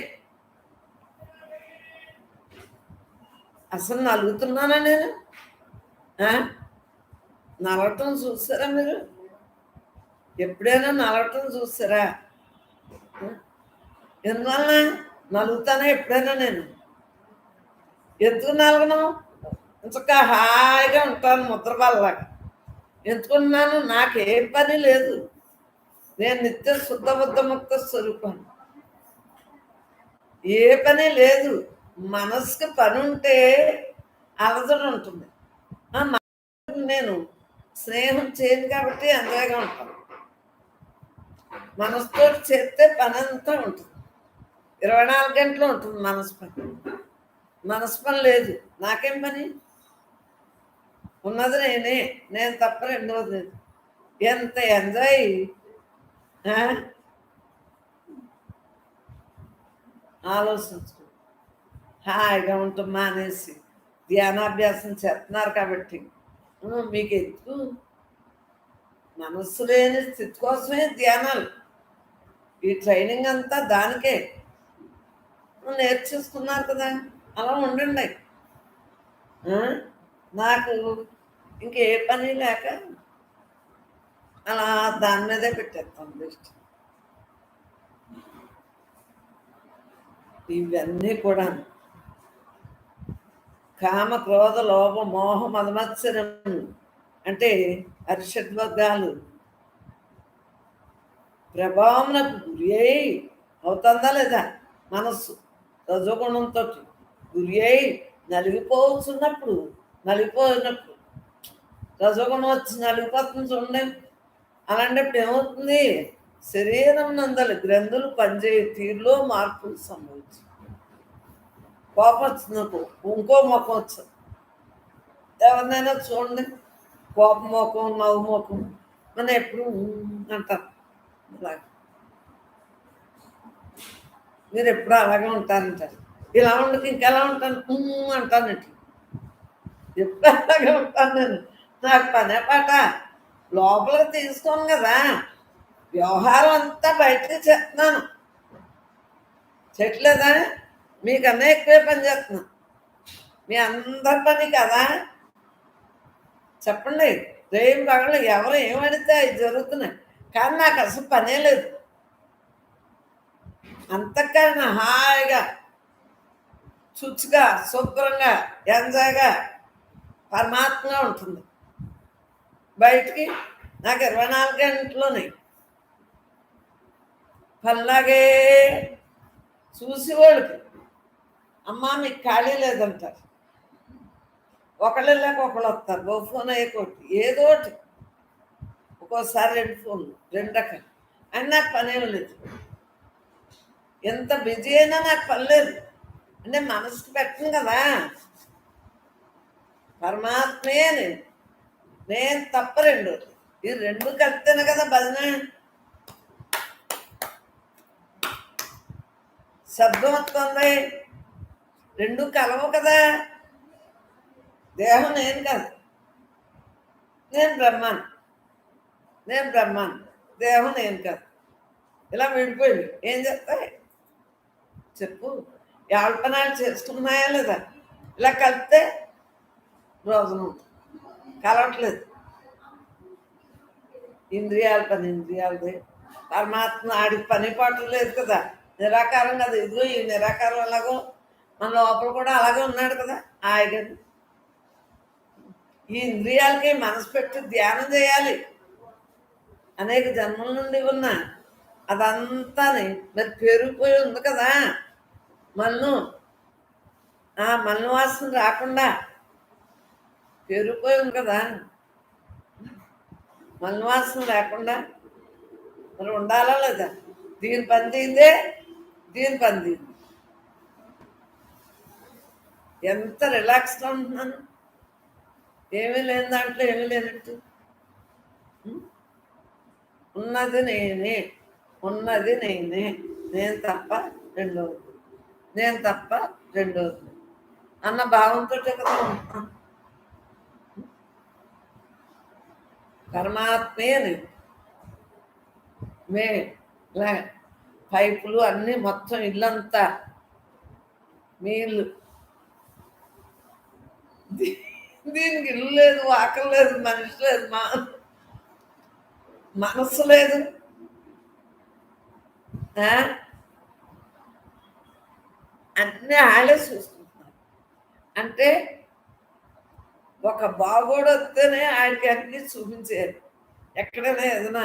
అసలు నలుగుతున్నానా నేను? నలగటం చూసారా మీరు? ఎప్పుడైనా నలగటం చూసారా? ఎందువల్ల నలుగుతానా ఎప్పుడైనా నేను? ఎందుకు నలగను? ఇంతక హాయిగా ఉంటాను ముద్ర వాళ్ళలాగా. ఎందుకున్నాను? నాకేం పని లేదు. నేను నిత్య శుద్ధ బుద్ధ ముక్త స్వరూపాన్ని. ఏ పని లేదు. మనసుకు పని ఉంటే అలజడి ఉంటుంది. నేను స్నేహం చేయను కాబట్టి ఎంజాయ్గా ఉంటాను. మనసుతో చేస్తే పని అంతా ఉంటుంది. 24 గంటలు ఉంటుంది మనసు పని. మనసు పని లేదు. నాకేం పని? ఉన్నది నేనే. నేను తప్ప రెండోది లేదు. ఎంత ఎంజాయ్! ఆలోచించుకో. హాయిగా ఉంటాం మానేసి ధ్యానాభ్యాసం చేస్తున్నారు కాబట్టి మీకు ఎందుకు? మనస్సు లేని స్థితి కోసమే ధ్యానాలు. ఈ ట్రైనింగ్ అంతా దానికే. నేర్చేసుకున్నారు కదా, అలా ఉండండి. నాకు ఇంకే పని లేక అలా దాని మీదే పెట్టేస్తాం దృష్టి. ఇవన్నీ కూడా కామ క్రోధ లోభ మోహ మదమత్సరం అంటే అరిషడ్వర్గాలు ప్రభావంకు గురి అయి అవుతుందా లేదా? మనస్సు రజోగుణంతో గురి అయి నలిగిపోతున్నప్పుడు రజోగుణం వచ్చి నలిగిపోతుంది చూడండి. అలాంటప్పుడు ఏమవుతుంది? శరీరం నందలి గ్రంథులు పనిచేయ తీరులో మార్పులు సంభవించు. కోపం వచ్చిందనుకో ఇంకో ముఖం వచ్చింది. ఎవరినైనా చూడండి, కోప ముఖం నవ్వు ముఖం మనం ఎప్పుడు అంటారు. అలాగే మీరు ఎప్పుడు అలాగే ఉంటారంటారు. ఇలా ఉండక ఇంకెలా ఉంటాను అంటానండి. ఎప్పుడు అలాగే ఉంటాను నేను. నాకు పనే పాట లోపలికి తీసుకోను కదా. వ్యవహారం అంతా బయటకి చేస్తున్నాను. చెట్లేదా? మీకన్నా ఎక్కువే పని చేస్తున్నాను. మీ అందరి పని కదా. చెప్పండి, రేం పగలు ఎవరు ఏమడితే అవి జరుగుతున్నాయి. కానీ నాకు అసలు పనే లేదు. అంతకన్నా హాయిగా చుచ్చుగా శుభ్రంగా ఎంజాయ్గా పరమాత్మగా ఉంటుంది. బయటికి నాకు 24 గంటలోనే పనిలాగే చూసి వాళ్ళకి అమ్మ మీకు ఖాళీ లేదంటారు. ఒకళ్ళు లేక ఒకళ్ళు వస్తారు. ఓ ఫోన్ అయ్యేకోటి ఏదో ఒకటి, ఒక్కోసారి 2 ఫోన్లు 2 రకాలు. అని నాకు పనేం లేదు. ఎంత బిజీ అయినా నాకు పని లేదు. అంటే మనసుకు పెట్టను కదా. పరమాత్మే నేను తప్ప రెండు. ఈ 2 కలిస్తేనే కదా భజన. శబ్దం వస్తుంది, 2 కలవు కదా. దేహం నేను కాదు, నేను బ్రహ్మాను. దేహం నేను కాదు. ఇలా విడిపోయింది. ఏం చేస్తాయి చెప్పు? యాల్పనాలు చేసుకున్నాయా లేదా? ఇలా కలిపితే రోజును కలవట్లేదు. ఇంద్రియాల పని ఇంద్రియాలదే. పరమాత్మ ఆడికి పని పాటు లేదు కదా. నిరాకారం కదా. ఇదిగో ఈ నిరాకారం ఎలాగో మన లోపల కూడా అలాగే ఉన్నాడు కదా. హాయిగా ఈ ఇంద్రియాలకి మనసు పెట్టి ధ్యానం చేయాలి. అనేక జన్మల నుండి ఉన్నా అదంతా మరి పెరిగిపోయి ఉంది కదా మన్ను. ఆ మన్ను వాసన రాకుండా పెరిగిపోయి ఉంది కదా, మన్ను వాసన లేకుండా మరి ఉండాలా లేదా? దీని పని తీందే, దీని పని తీంది. ఎంత రిలాక్స్గా ఉంటున్నాను, ఏమీ లేని దాంట్లో ఏమీ లేనట్టు. ఉన్నది నేనే, ఉన్నది నేనే, నేను తప్ప రెండోది, నేను తప్ప రెండోది అన్న భావంతో కదా ఉంటున్నాను. పరమాత్మే నేను. ఇలా పైపులు అన్నీ మొత్తం ఇల్లంతా నీళ్ళు. దీనికి ఇల్లు లేదు, ఆకలి లేదు, మనిషి లేదు, మనస్సు లేదు. అన్నీ ఆడే చూసుకుంటున్నారు. అంటే ఒక బాగోడు వస్తేనే ఆయనకి అన్నీ చూపించారు. ఎక్కడైనా ఏదైనా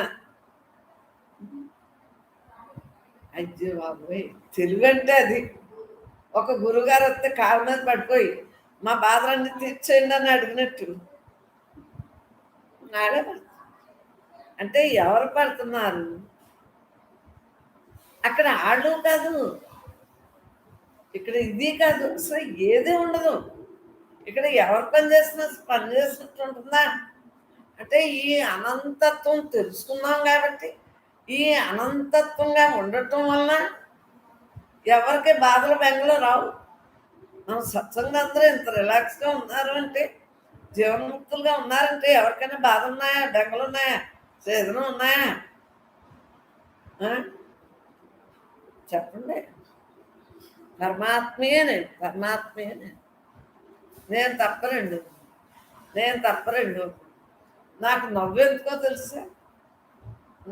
అయ్యో బాబోయ్, తెలుగు అంటే అది. ఒక గురుగారు వస్తే కాళ్ళ మీద పడిపోయి మా బాధలన్నీ తీర్చేయండి అని అడిగినట్టు ఆడే అంటే ఎవరు పడుతున్నారు అక్కడ? ఆడు కాదు, ఇక్కడ ఇది కాదు, అసలు ఏది ఉండదు. ఇక్కడ ఎవరు పని చేసినట్టు ఉంటుందా? అంటే ఈ అనంతత్వం తెలుసుకున్నాం కాబట్టి, ఈ అనంతత్వంగా ఉండటం వల్ల ఎవరికి బాధలు బెంగలు రావు. మనం సత్సంగా అందరూ ఇంత రిలాక్స్గా ఉన్నారు అంటే, జీవన్ముక్తులుగా ఉన్నారంటే ఎవరికైనా బాధ ఉన్నాయా, బెంగలు ఉన్నాయా, ఏదైనా ఉన్నాయా? చెప్పండి. పరమాత్మయే నేను, పరమాత్మయే నేను. నేను తప్పరండు, నేను తప్పరండు. నాకు నవ్వెందుకో తెలుసా?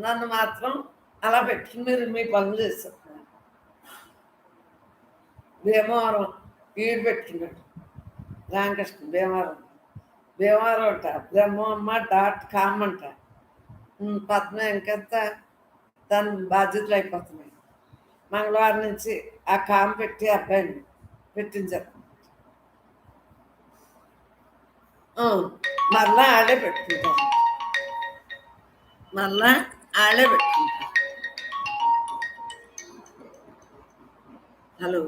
నన్ను మాత్రం అలా పెట్టుకుని మీరు మీ పనులు చేస్తున్నారు. భీమవరం ఈడు పెట్టుకున్నాడు, రామకృష్ణ భీమవరం అంట, బ్రహ్మమ్మ.com అంట. పద్మ ఇంకెంత దాని బాధ్యతలు అయిపోతున్నాయి. మంగళవారం నుంచి ఆ కామ్ పెట్టి అబ్బాయిని పెట్టించారు. మళ్ళా ఆడే పెట్టుకుంటారు, మళ్ళా ఆడే పెట్టుకుంటారు. హలో,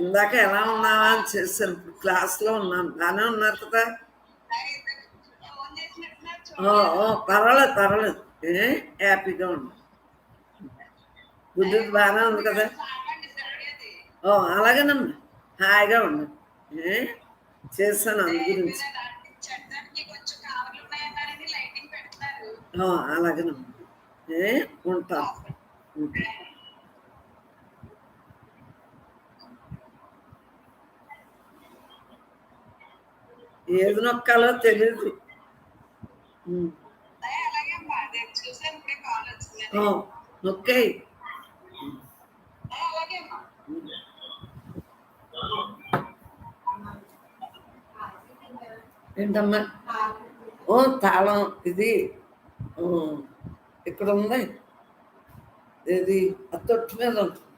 ఇందాక ఎలా ఉన్నావా అని చేశాను. ఇప్పుడు క్లాస్లో ఉన్నాను. బాగానే ఉన్నారు కదా? పర్వాలేదు పర్వాలేదు, హ్యాపీగా ఉన్నాను. బుద్ధి బాగానే ఉంది కదా? అలాగేనమ్మా, హాయిగా ఉన్నాను. చేస్తాను అందు గురించి. అలాగేనమ్మా, ఉంటాను. ఏది నొక్కాలో తెలీదు. నొక్కాయి. ఏంటమ్మా? తాళం ఇది ఇక్కడ ఉంది, ఇది ఆ తొట్టు మీద ఉంటుంది.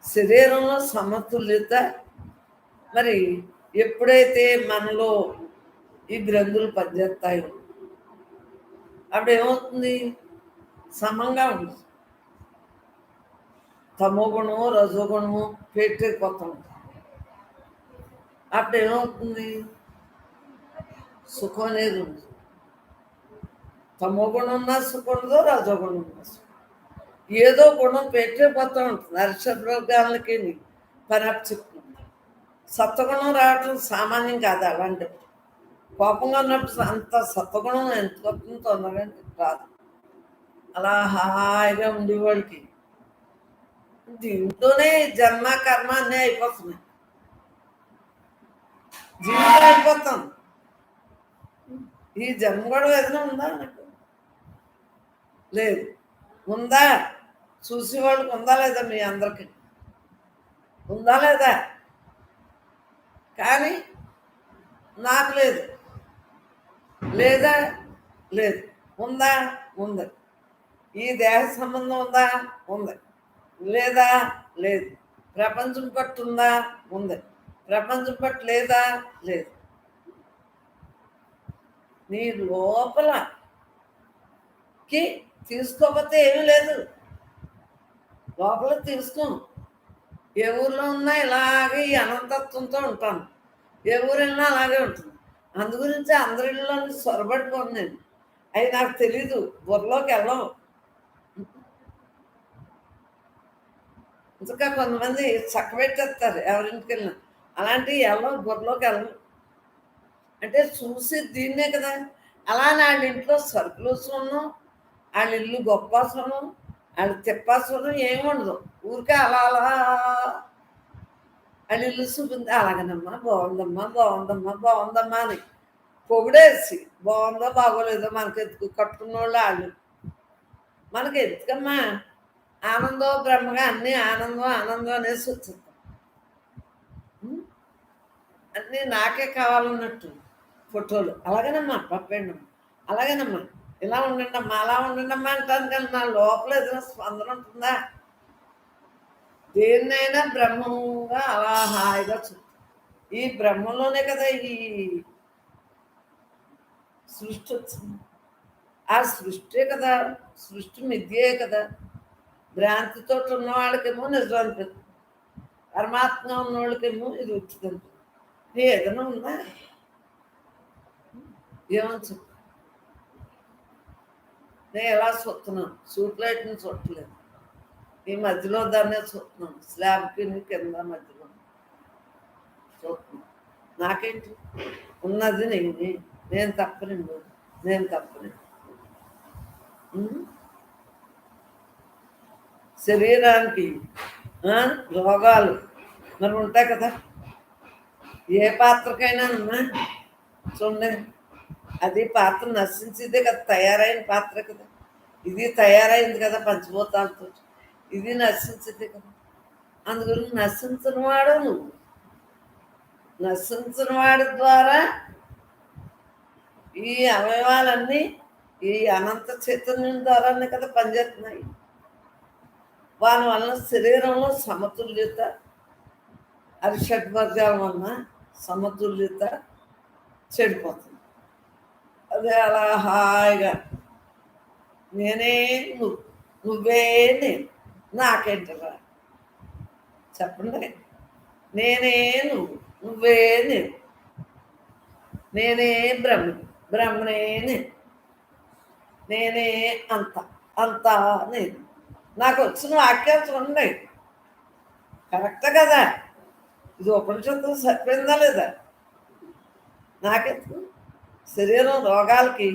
శరీరంలో సమతుల్యత మరి ఎప్పుడైతే మనలో ఈ గ్రంథులు పనిచేస్తాయో అప్పుడు ఏమవుతుంది? సమంగా ఉంటుంది. తమో గుణము రజోగుణము పెట్టిపోతూ ఉంటుంది. అప్పుడు ఏమవుతుంది? సుఖం అనేది ఉంది. తమో గుణం ఉన్నా సుఖం ఉండదు, రజోగుణం ఉన్నా సుఖం. ఏదో గుణం పెట్టిపోతూ ఉంటుంది. అరిషడ్రోగాలకి పని చెప్తుంది. సత్వగుణం రావటం సామాన్యం కాదు. అలాంటి కోపంగా ఉన్నప్పుడు అంత సత్వగుణం ఎంత వస్తుందో తొందరగా రాదు. అలా హాయిగా ఉండేవాళ్ళకి దీంట్లోనే జన్మ కర్మ అన్నీ అయిపోతున్నాయి. జీవితం అయిపోతాం. ఈ జన్మ కూడా ఏదైనా ఉందా? నాకు లేదు. ఉందా? చూసి వాళ్ళకి ఉందా లేదా? మీ అందరికి ఉందా లేదా? కానీ నాకు లేదు. లేదా? లేదు. ఉందా? ఉంది. ఈ దేహ సంబంధం ఉందా? ఉంది. లేదా? లేదు. ప్రపంచం పట్టు ఉందా? ఉంది. ప్రపంచం పట్టు లేదా? లేదు. నీ లోపలకి తీసుకోకపోతే ఏమీ లేదు. లోపల తీసుకోను. ఏ ఊర్లో ఉన్నా ఇలాగే ఈ అనంతత్వంతో ఉంటాను. ఏ ఊరు వెళ్ళినా అలాగే ఉంటుంది. అందు గురించి అందరిలో సొరబడిపోను నేను. అవి నాకు తెలీదు, బుర్రలోకి వెళ్ళవు. ఇంకా కొంతమంది చక్కబెట్టేస్తారు ఎవరింటికి వెళ్ళినా. అలాంటివి వెళ్ళవు, బుర్రలోకి వెళ్ళవు. అంటే చూసి దీన్నే కదా. అలా వాళ్ళ ఇంట్లో సరుకులు సున్నం, వాళ్ళ ఇల్లు గొప్ప సున్నం, వాళ్ళు తిప్ప సున్నం ఏమి ఉండదు. ఊరికే అలా అలా వాళ్ళ ఇల్లు చూపింది. అలాగనమ్మా, బాగుందమ్మా, బాగుందమ్మా, బాగుందమ్మా అని పొగిడేసి బాగుందో బాగోలేదో మనకి ఎందుకు, కట్టుకున్న వాళ్ళు వాళ్ళు. మనకి ఎందుకమ్మా? ఆనందో బ్రహ్మగా అన్నీ ఆనందం ఆనందం అనేసి వచ్చింది. అన్నీ నాకే కావాలన్నట్టు ఫోటోలు. అలాగేనమ్మా పంపేయండమ్మా, అలాగేనమ్మా, ఇలా ఉండండి అమ్మా, అలా ఉండండి అమ్మా అంటాను. కానీ నా లోపల ఏదైనా స్పందన ఉంటుందా? దేన్నైనా బ్రహ్మంగా అలా హాయిగా చూ. ఈ బ్రహ్మంలోనే కదా ఈ సృష్టి వచ్చింది. ఆ సృష్టి కదా, సృష్టి మిథ్యే కదా. భ్రాంతితో ఉన్న వాళ్ళకేమో నిజం అనిపిస్తుంది, పరమాత్మ ఉన్న వాళ్ళకేమో ఇది వచ్చింది. ఏదైనా ఉందా? ఏమని చెప్పు. నేను ఎలా చూస్తున్నాను, సూట్ లైట్ని చూడట్లేదు. ఈ మధ్యలో దాన్నే చూస్తున్నాను, స్లాబ్కి కింద మధ్యలో చూస్తున్నాను. నాకేంటి? ఉన్నది నేను తప్పనండి, నేను తప్పనండి. శరీరానికి రోగాలు మరి ఉంటాయి కదా. ఏ పాత్రకైనా చూడండి, అది పాత్ర నశించిదే కదా, తయారైన పాత్ర కదా. ఇది తయారైంది కదా పంచభూతాలతో, ఇది నశించిదే కదా. అందుగురించి నశించిన వాడు నువ్వు. నశించిన వాడి ద్వారా ఈ అవయవాలన్నీ ఈ అనంత చైతన్యం ద్వారానే కదా పనిచేస్తున్నాయి. వాని వలన శరీరంలో సమతుల్యత, అరిషడ్వర్గాల వలన సమతుల్యత చెడిపోతుంది. అదే అలా హాయిగా నేనే నువ్వు, నువ్వే నేను, నాకేంటరా చెప్పండి. నేనే నువ్వు, నువ్వే నేను, నేనే బ్రహ్మ, బ్రహ్మనే నేను, నేనే అంత, అంతా నేను. నాకు వచ్చిన వాక్యాలు చూడండి, కరెక్టే కదా. ఇది ఉపనిషత్తు సరిపోయిందా లేదా? నాకెందుకు? శరీరం రోగాలకి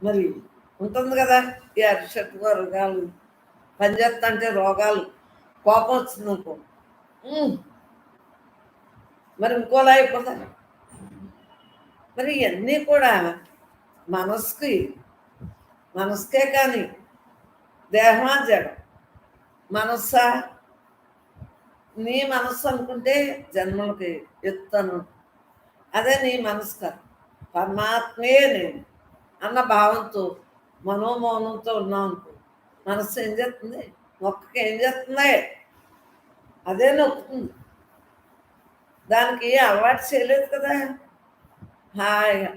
మరి ఉంటుంది కదా. ఈ అరిషట్ వర్గాలు పనిచేస్తుంటే రోగాలు, కోపం వచ్చిందనుకో మరి ఇంకోలా అయిపోతాయి. మరి ఇవన్నీ కూడా మనసుకే కానీ దేహమా జడం. మనస్సా? నీ మనస్సు అనుకుంటే జన్మలకి ఎత్తాను. అదే నీ మనసు కాదు, పరమాత్మే నేను అన్న భావంతో మనోమౌనంతో ఉన్నాం అనుకో, మనస్సు ఏం చేస్తుంది? మొక్కకి ఏం చేస్తుంది? అదే నొక్కుతుంది. దానికి అలవాటు చేయలేదు కదా. హాయిగా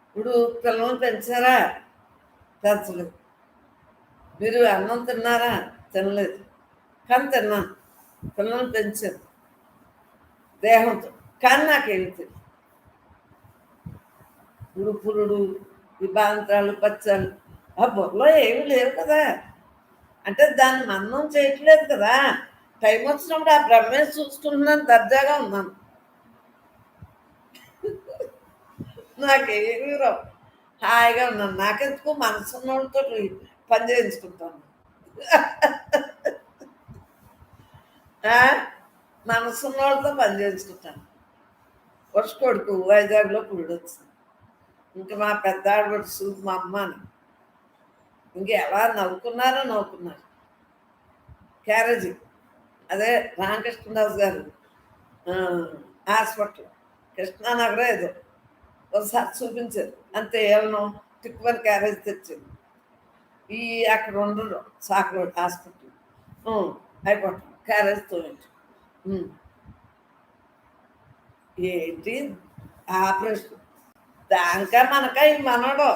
ఇప్పుడు పిల్లల్ని పెంచారా? పెంచలేదు. మీరు అన్నం తిన్నారా? తినలేదు. కానీ తిన్నాను, పిల్లల్ని పెంచారు దేహంతో. కానీ నాకేమి తెలియదు. పురుడు ఈ బాంత్రాలు పచ్చాలు ఆ బుర్రలో ఏమి లేవు కదా. అంటే దాన్ని మన్నం చేయట్లేదు కదా. టైం వచ్చినప్పుడు ఆ బ్రహ్మే చూసుకుంటున్నాను, దర్జాగా ఉన్నాను. నాకేమి రావు, హాయిగా ఉన్నాను. నాకెందుకు? మనసున్న వాళ్ళతో పని చేయించుకుంటాను. మనసున్న వాళ్ళతో పని చేయించుకుంటాను. వర్ష కొడుకు వైజాగ్లో పురుడు వచ్చింది. ఇంకా మా పెద్ద ఆడబడుచు మా అమ్మని ఇంక ఎలా నవ్వుకున్నారో. క్యారేజీ. అదే రామకృష్ణదాస్ గారు హాస్పిటల్ కృష్ణానగర్ ఏదో ఒకసారి చూపించారు. అంతే వెళ్ళను టిక్కుమని క్యారేజ్ తెచ్చింది. ఈ అక్కడ ఉండరు సాకరోడ్ హాస్పిటల్ అయిపోతాం క్యారేజ్ తోయించు. ఏంటి ఆపరేషన్ దానికా మనకా ఈ మనవడు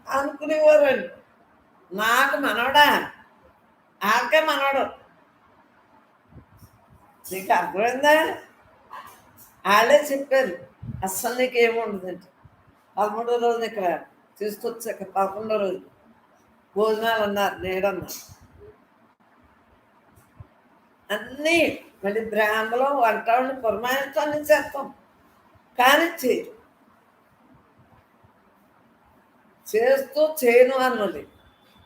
అనుకునేవారండి. నాకు మనవడా ఆకే మనవడు. నీకు అర్థమైందా? వాళ్ళే చెప్పారు అస్సలు నీకు ఏముండదండి. 13వ రోజున ఇక్కడ తీసుకొచ్చాక 11వ రోజు భోజనాలు అన్నారు, నేడన్నారు. అన్నీ మళ్ళీ బ్రాహ్మలో వంటవాడిని పురమాయిస్తాన్ని చేస్తాం కానీ చేయరు. చేస్తూ చేయను అన్నది,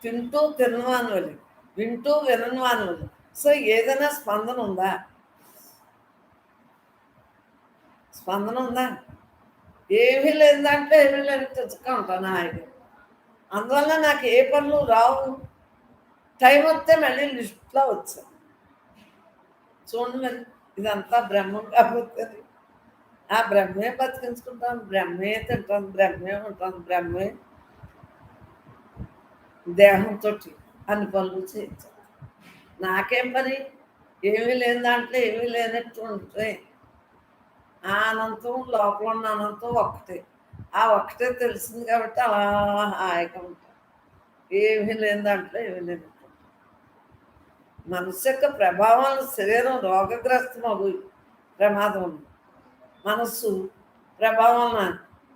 తింటూ తినను అన్నది, వింటూ వినను అన్నది. సో ఏదైనా స్పందన ఉందా? స్పందన ఉందా? ఏమీ లేదు దాంట్లో, ఏమీ లేదు తెచ్చుకుంటా ఉంటాను ఆయన. అందువల్ల నాకు ఏ పనులు రావు. టైం వస్తే మళ్ళీ లిస్ట్లో వచ్చాను. చూడండి మరి ఇదంతా బ్రహ్మం కాబట్టి ఆ బ్రహ్మే బతికించుకుంటాను, బ్రహ్మే తింటాను, బ్రహ్మే ఉంటాను, బ్రహ్మే దేహంతో అన్ని పనులు చేయించాను. నాకేం పని? ఏమీ లేని దాంట్లో ఏమీ లేనట్టు ఉంటే ఆ అనంతం లోపల ఉన్న అనంతం ఒక్కటే. ఆ ఒక్కటే తెలిసింది కాబట్టి అలా హాయిగా ఉంటాం. ఏమీ లేని దాంట్లో ఏమీ లేదు. మనసు యొక్క ప్రభావం శరీరం రోగగ్రస్తమగు ప్రమాదం ఉంది. మనస్సు ప్రభావం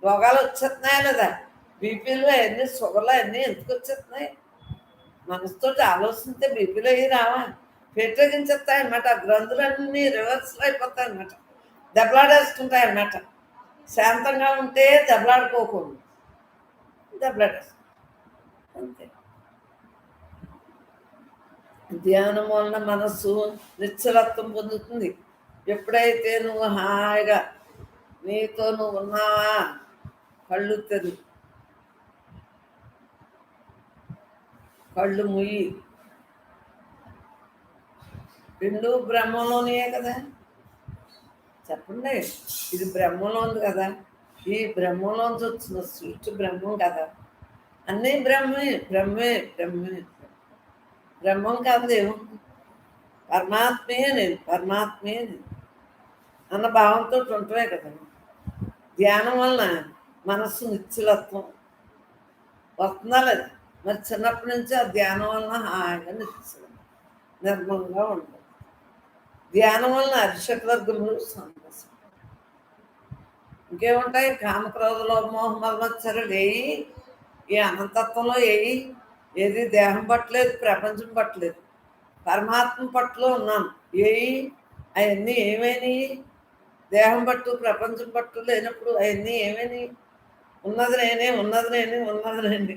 రోగాలు వచ్చేస్తున్నాయా లేదా? బీపీలు అవన్నీ షుగర్లు అవన్నీ ఎందుకు వచ్చేస్తున్నాయి? మనసుతో ఆలోచిస్తే బీపీలు అవి రావా? వ్యతిరేకించేస్తాయి అన్నమాట. గ్రంథులన్నీ రివర్స్లో అయిపోతాయి అన్నమాట, దెబ్బలాడేసుకుంటాయి అన్నమాట. శాంతంగా ఉంటే దెబ్బలాడుకోకూడదు, దెబ్బలాడేసుకుంటాయి అంతే. ధ్యానం వలన మనస్సు నిశ్చలత్వం పొందుతుంది. ఎప్పుడైతే నువ్వు హాయిగా నీతో నువ్వు ఉన్నావా, కళ్ళు తెరు, కళ్ళు ముయ్యి, రెండు బ్రహ్మంలోనే కదా. చెప్పండి, ఇది బ్రహ్మంలో ఉంది కదా, ఈ బ్రహ్మంలోంచి వచ్చిన సృష్టి బ్రహ్మం కదా. అన్నీ బ్రహ్మే బ్రహ్మే బ్రహ్మే. బ్రహ్మం కాదు ఏముంది? పరమాత్మే నేను, పరమాత్మే నేను అన్న భావంతో ఉంటమే కదా. ధ్యానం వలన మనస్సు నిశ్చలత్వం వస్తుందా లేదు? మరి చిన్నప్పటి నుంచి ఆ ధ్యానం వలన హాయిగా నిర్మలంగా ఉంటుంది. ధ్యానం వలన అరిషడ్వర్గములు సంతోషం. ఇంకేముంటాయి? కామక్రోధలో మోహం మర్మచ్చరులు ఏయి ఈ అనంతత్వంలో ఏది దేహం పట్టలేదు, ప్రపంచం పట్టలేదు, పరమాత్మ పట్టులో ఉన్నాను. అవన్నీ ఏమైనాయి? దేహం పట్టు ప్రపంచం పట్టు లేనప్పుడు అవన్నీ ఏమైనాయి? ఉన్నది నేనే, ఉన్నది నేనే, ఉన్నది నేనే,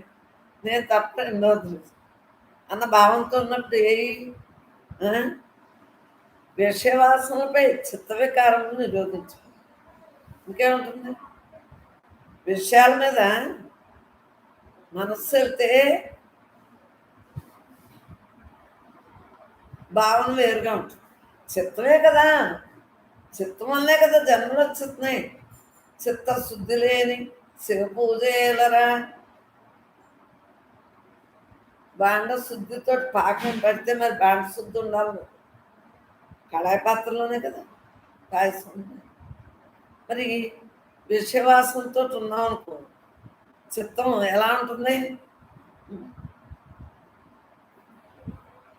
నేను తప్ప రెండవది అన్న భావంతో ఉన్నప్పుడు విషయవాసనలపై చిత్త వికారమును నిరోధించు. ఇంకేముంటుంది? విషయాల మీద మనస్సు వెళ్తే భావన వేరుగా ఉంటుంది. చిత్తమే కదా, చిత్తం వల్లే కదా జన్మలు వచ్చేస్తున్నాయి. చిత్తశుద్ధి లేని శివ పూజ చేయలరా. బాండ శుద్ధితో పాకం పడితే మరి బాండ శుద్ధి ఉండాలి. కళాయి పాత్రలోనే కదా పాయసం. మరి విషయవాసంతో ఉన్నాం అనుకో, చిత్తం ఎలా ఉంటుంది?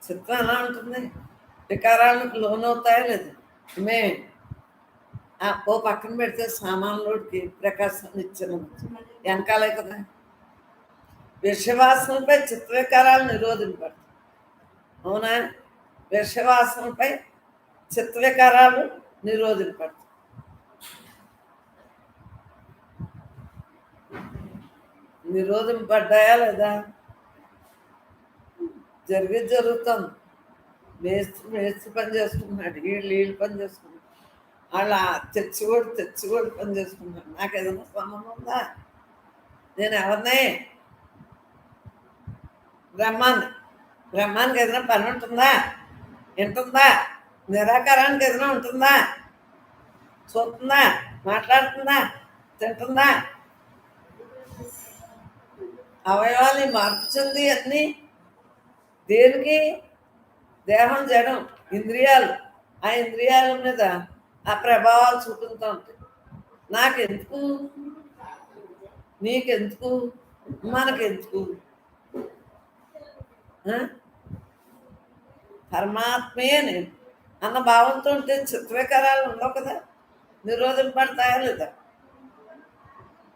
చిత్తం ఎలా ఉంటుంది? వికారాలకు లోనవుతాయా లేదు? ఓ పక్కన పెడితే సామాన్లోకి ప్రకాశాన్ని ఇచ్చిన వెనకాలే కదా. విషవాసనపై చిత్రవికారాలు నిరోధింపడతాయి. అవునా? విషవాసనపై చిత్రవికారాలు నిరోధింపడతాయి. నిరోధింపడ్డాయా లేదా? జరుగుతుంది. మేస్త్రి పని చేసుకుంటున్నాడు, వీళ్ళు పని చేసుకుంటున్నాడు, వాళ్ళు తెచ్చివాడు పని చేసుకుంటున్నాడు. నాకు ఏదైనా సంబంధం ఉందా? నేను ఎవరినే? బ్రహ్మానికి ఏదైనా పని ఉంటుందా? వింటుందా? నిరాకారానికి ఏదైనా ఉంటుందా? చూస్తుందా? మాట్లాడుతుందా? తింటుందా? అవయవాలు మార్పు చెంది అన్నీ దేనికి? దేహం జడం, ఇంద్రియాలు. ఆ ఇంద్రియాల మీద ఆ ప్రభావాలు చూపుతూ ఉంటాయి. నాకెందుకు? నీకెందుకు? మనకెందుకు? పరమాత్మే నేను అన్న భావంతో ఉంటే చిత్రవికారాలు ఉండవు కదా, నిరోధింపడతాయా లేదా?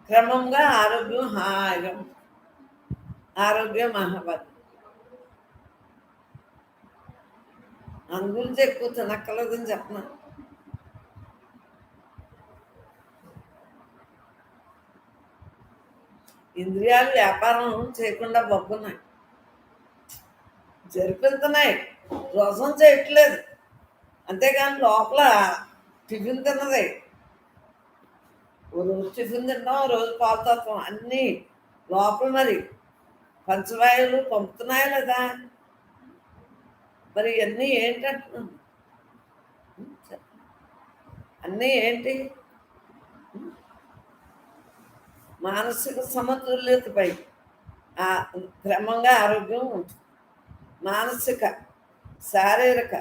క్రమంగా ఆరోగ్యం హాయిగా, ఆరోగ్యం మహాభాగ్యం. అందు గురించి ఎక్కువ తినక్కర్లేదని చెప్పను. ఇంద్రియాలు వ్యాపారం చేయకుండా బొబ్బున్నాయి, జరిపిస్తున్నాయి, రోజం చేయట్లేదు. అంతేగాని లోపల టిఫిన్ తిన్నది, రోజు టిఫిన్ తింటాం, రోజు పాలు తాగుతాం, అన్నీ లోపల మరి పంచవాయువులు పంపుతున్నాయా లేదా? మరి ఇవన్నీ ఏంటంటున్నాను? అన్నీ ఏంటి? మానసిక సమతుల్యతపై క్రమంగా ఆరోగ్యం ఉంటుంది. మానసిక శారీరక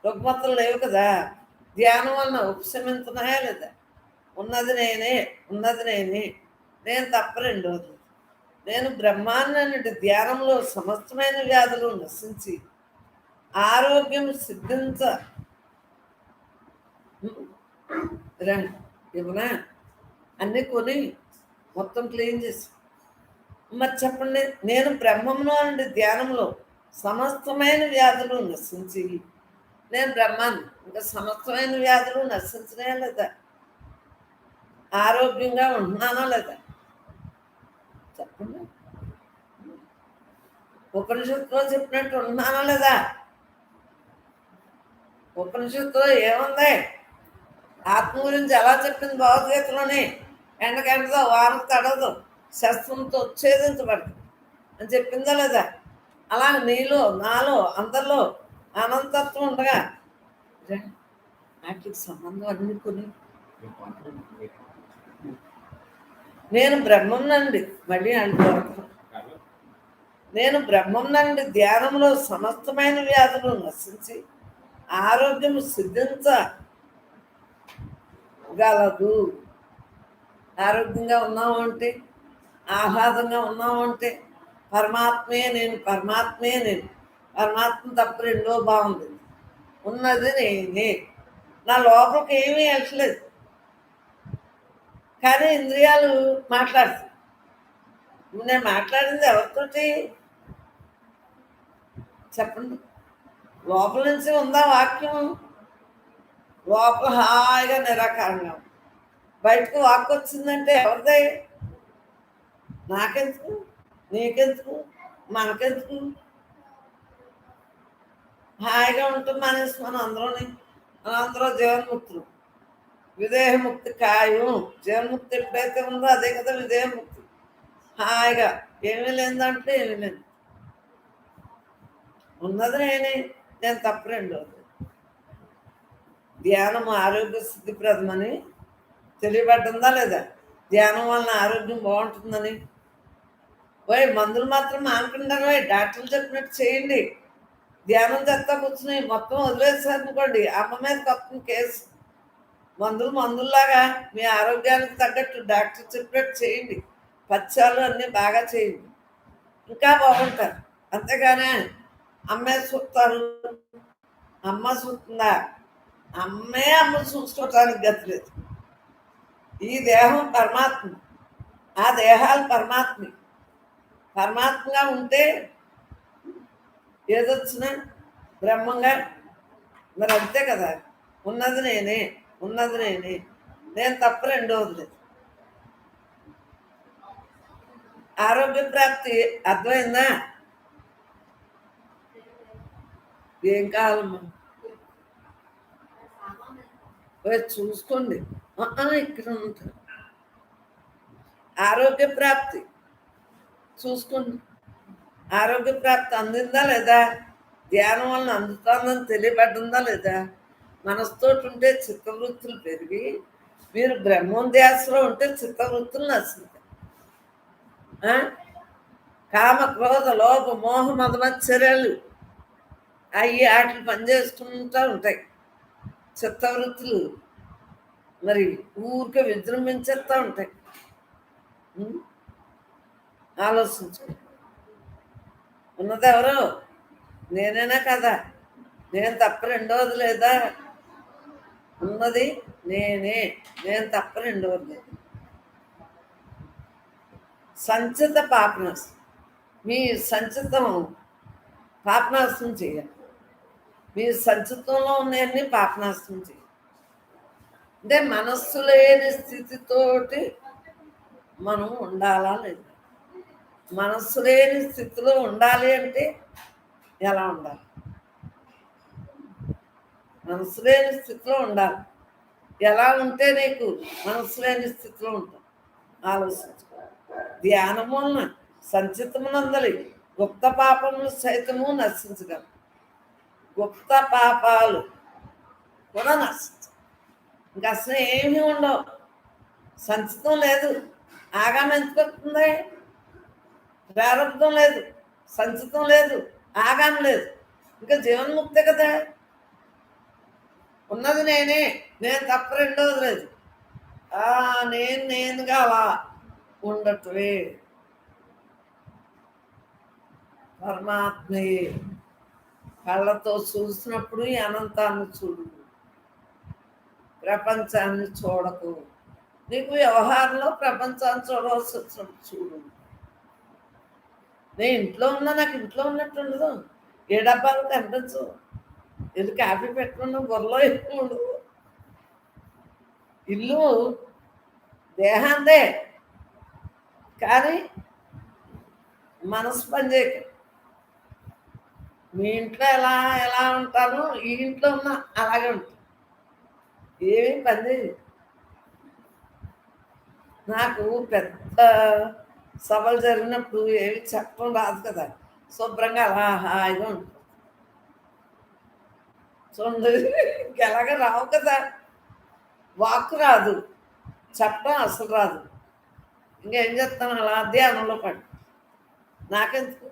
రుగ్మతలు లేవు కదా. ధ్యానం వలన ఉపశమిస్తున్నాయా లేదా? ఉన్నది నేనే, ఉన్నది నేనే, నేను తప్ప రెండోది. నేను బ్రహ్మాండ ధ్యానంలో సమస్తమైన వ్యాధులు నశించి ఆరోగ్యం సిద్ధించ ఇవనా అన్నీ కొని మొత్తం క్లీన్ చేసి. మరి చెప్పండి, నేను బ్రహ్మంలో నుండి ధ్యానంలో సమస్తమైన వ్యాధులు నశించి, నేను బ్రహ్మాన్ని ఇంకా సమస్తమైన వ్యాధులు నశించనే లేదా? ఆరోగ్యంగా ఉంటున్నానా లేదా? చెప్పండి. ఉపనిషత్తులో చెప్పినట్టు ఉంటున్నానా లేదా? ఉపనిషత్తులో ఏముంది? ఆత్మ గురించి ఎలా చెప్పింది భగవద్గీతలోని? ఎండకెండదో, వానకు తడదు, శస్త్రంతో ఛేదించబడుతుంది అని చెప్పిందా లేదా? అలా నీలో, నాలో, అందరిలో అనంతత్వం ఉండగా వాటికి సంబంధం అన్ని కొని నేను బ్రహ్మం నండి, మళ్ళీ అనుకోవడం, నేను బ్రహ్మం నండి ధ్యానంలో సమస్తమైన వ్యాధులు నశించి ఆరోగ్యం సిద్ధించగలదు. ఆరోగ్యంగా ఉన్నాము అంటే, ఆహ్లాదంగా ఉన్నాము అంటే పరమాత్మే నేను, పరమాత్మే నేను, పరమాత్మ తప్ప రెండో బాగుంది, ఉన్నది నేనే. నా లోపలికి ఏమీ వెళ్ళలేదు, కానీ ఇంద్రియాలు మాట్లాడుతాయి. నేను మాట్లాడింది ఎవరితోటి చెప్పండి? లోపల నుంచి ఉందా వాక్యం? లోపల హాయిగా నిరాకారంగా, బయటకు వాక్ వచ్చిందంటే ఎవరిదే? నాకెందుకు, నీకెందుకు, మనకెందుకు? హాయిగా ఉంటుంది అనేసి మనం అందరూ జీవన్ముక్తులు. విదేహముక్తి ఖాయం. జీవన్ముక్తి ఎప్పుడైతే ఉందో అదే కదా విదేహముక్తి. హాయిగా ఏమీ లేదంటే ఏమీ లేదు, ఉన్నది నేనే, నేను తప్ప రెండోది. ధ్యానం ఆరోగ్య సిద్ధిప్రదమని తెలియబడ్డందా లేదా? ధ్యానం వలన ఆరోగ్యం బాగుంటుందని. మందులు మాత్రం మానుకుంటారు, డాక్టర్లు చెప్పినట్టు చేయండి. ధ్యానం చేస్తా కూర్చుని మొత్తం వదిలేసారు అనుకోండి, అమ్మ మీద కొత్త కేసు. మందుల్లాగా మీ ఆరోగ్యానికి తగ్గట్టు డాక్టర్ చెప్పినట్టు చేయండి, పచ్చాలు అన్నీ బాగా చేయండి, ఇంకా బాగుంటారు. అంతేగానే అమ్మే చూస్తారు, అమ్మ చూస్తుందా? అమ్మ చూసుకోవటానికి గతి లేదు. ఈ దేహం పరమాత్మ, ఆ దేహాలు పరమాత్మ. పరమాత్మగా ఉంటే ఏదొచ్చినా బ్రహ్మంగా, మరి అంతే కదా. ఉన్నది నేనే, ఉన్నది నేనే, నేను తప్ప రెండోది లేదు. ఆరోగ్య ప్రాప్తి అర్థమైందా? ఏం కావాలమ్మా చూసుకోండి, ఇక్కడ ఉంటారు. ఆరోగ్య ప్రాప్తి చూసుకోండి. ఆరోగ్య ప్రాప్తి అందిందా లేదా? ధ్యానం వలన అందుతుందని తెలియబడ్డందా లేదా? మనసుతోటి ఉంటే చిత్తవృత్తులు పెరిగి మీరు బ్రహ్మోధ్యాసలో ఉంటే చిత్తవృత్తులు నశిస్తాయి. కామ క్రోధ లోభ మోహ మదమచ్చర్యాలు అవి వాటిని పనిచేసుకుంటూ ఉంటాయి. చిత్తవృత్తులు మరి ఊరికే విజృంభించేస్తూ ఉంటాయి. ఆలోచించు. ఉన్నది ఎవరు? నేనేనా కదా? నేను తప్ప రెండవది లేదా? ఉన్నది నేనే, నేను తప్ప రెండవది లేదు. సంచిత పాపనాశం. మీ సంచితం పాపనాశనం చేయాలి. మీ సంచితంలో ఉన్నాయన్నీ పాపనాశనం చేయాలి. అంటే మనస్సు లేని స్థితితోటి మనం ఉండాలా లేదా? మనస్సు లేని స్థితిలో ఉండాలి అంటే ఎలా ఉండాలి? మనస్సు లేని స్థితిలో ఉండాలి. ఎలా ఉంటే నీకు మనస్సు లేని స్థితిలో ఉంటావు? ఆలోచించు. ధ్యానము వలన సంచితమునందలి గుప్త పాపములు సైతము నశించగలరు. గుప్త పాపాలు కూడా నశించు. ఇంకా అసలు ఏమీ ఉండవు. సంచితం లేదు. ఆగామం ఎందుకు వస్తుంది? ప్రారంభం లేదు, సంచితం లేదు, ఆగామం లేదు. ఇంకా జీవన్ముక్తే కదా. ఉన్నది నేనే, నేను తప్ప రెండోది లేదు. నేనుగా అలా ఉండటమే పరమాత్మయే. కళ్ళతో చూసినప్పుడు ఈ అనంతాన్ని చూడు, ప్రపంచాన్ని చూడకు. నీకు వ్యవహారంలో ప్రపంచాన్ని చూడవలసి వచ్చినప్పుడు చూడు. నేను ఇంట్లో ఉన్నా నాకు ఇంట్లో ఉన్నట్టు ఉండదు. ఏ డబ్బాలు కనిపించు. ఇది కాఫీ పెట్టుకున్న బుర్రలో ఎక్కువ ఉండదు. ఇల్లు దేహాందే, కానీ మనసు పనిచేయక. మీ ఇంట్లో ఎలా ఎలా ఉంటాను, ఈ ఇంట్లో ఉన్నా అలాగే ఉంటాను. ఏమీ పని. నాకు పెద్ద సభలు జరిగినప్పుడు ఏమి చెప్పడం రాదు కదా. శుభ్రంగా అలా హాయిగా ఉంటుంది. చూడండి, ఇంకెలాగ రావు కదా. వాక్ రాదు, చెప్పడం అసలు రాదు. ఇంకేం చేస్తాను? అలా ధ్యానంలో పడి నాకెందుకు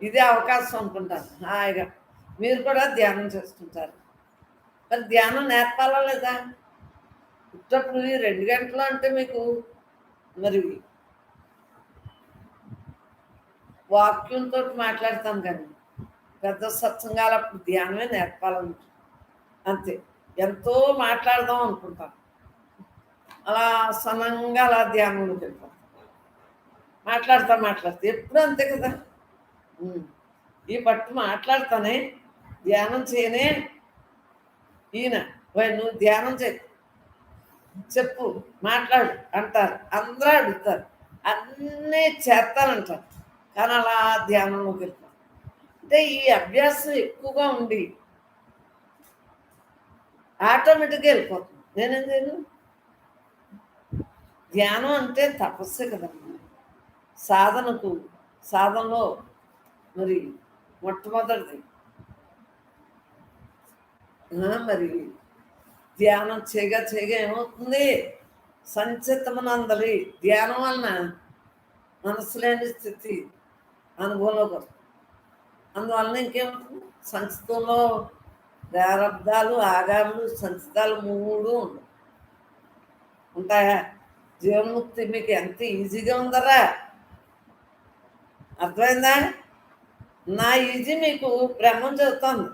ఇదే అవకాశం అనుకుంటాను. హాయిగా మీరు కూడా ధ్యానం చేసుకుంటారు. మరి ధ్యానం నేర్పాలా లేదా? పుట్టప్పుడు 2 గంటలు అంటే మీకు మరి వాక్యంతో మాట్లాడతాను, కానీ పెద్ద సత్సంగాలు అప్పుడు ధ్యానమే నేర్పాలనుకుంటాను. అంతే. ఎంతో మాట్లాడదాం అనుకుంటాను. అలా సనంగా అలా ధ్యానంలోకి వెళ్ళిపోతాను. మాట్లాడతా ఎప్పుడు అంతే కదా. ఈ పట్టు మాట్లాడతానే, ధ్యానం చేయనే. ఈయన నువ్వు ధ్యానం చెప్పు, మాట్లాడు అంటారు. అందరూ అడుగుతారు, అన్నీ చేస్తానంటారు. కానీ అలా ధ్యానంలోకి వెళ్తాను. అంటే ఈ అభ్యాసం ఎక్కువగా ఉండి ఆటోమేటిక్గా వెళ్ళిపోతుంది. నేనేం చేయను. ధ్యానం అంటే తపస్సే కదమ్మా. సాధనలో మరి మొట్టమొదటిది మరి ధ్యానం చేయగా ఏమవుతుంది? సంచితమునందలి ధ్యానం వలన మనసు లేని స్థితి అనుభవంలోకి వస్తుంది. అందువలన ఇంకేమవుతుంది? సంచితంలో ప్రారబ్ధాలు, ఆగాములు, సంచితాలు 3 ఉంటాయా? జీవన్ముక్తి మీకు ఎంత ఈజీగా ఉందరా? అర్థమైందా? నా ఈజీ మీకు బ్రహ్మం చెబుతుంది.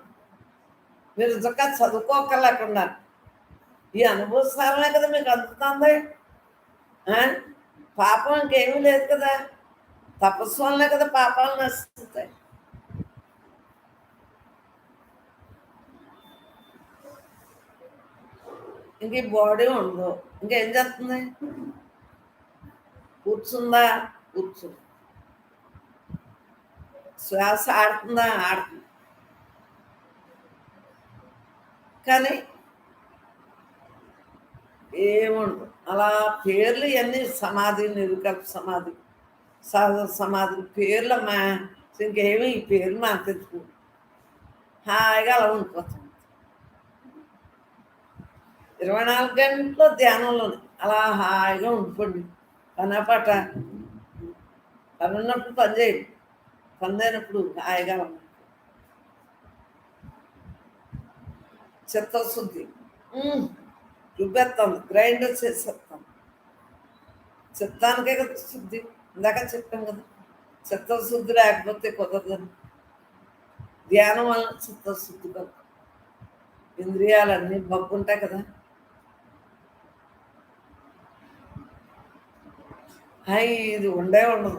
మీరు నిజంగా చదువుకోకలేకుండా ఈ అనుభవసారమే కదా మీకు అందుతుంది. పాపం ఇంకేమీ లేదు కదా. తపస్సు వల్లనే కదా పాపాలు నశిస్తాయి. ఇంక ఈ బాడీ ఉండదు. ఇంకేం చేస్తుంది? కూర్చుందా? కూర్చుంది. శ్వాస ఆడుతుందా? ఆడుతుంది. కానీ ఏముండదు. అలా పేర్లు ఇవన్నీ సమాధి, నిర్వికల్ప సమాధి, సహజ సమాధి పేర్లమ్మా. ఇంకేమీ ఈ పేర్లు మనకెందుకు? హాయిగా అలా ఉండిపోతుంది. 24 గంటలు ధ్యానంలోనే అలా హాయిగా ఉండిపోండి. పనపాట పని ఉన్నప్పుడు పని చేయండి, పని లేనప్పుడు హాయిగా ఉండండి. చిత్తశుద్ధి రుబ్బెత్తాను, గ్రైండర్ చేసేస్తాను. చిత్తానికే కదా శుద్ధి, ఇందాక చెప్పాం కదా, చిత్తశుద్ధి లేకపోతే కుదరదని. ధ్యానం వల్ల చిత్తశుద్ధి కదా, ఇంద్రియాలన్నీ బగ్గుంటాయి కదా. ఇది ఉండదు.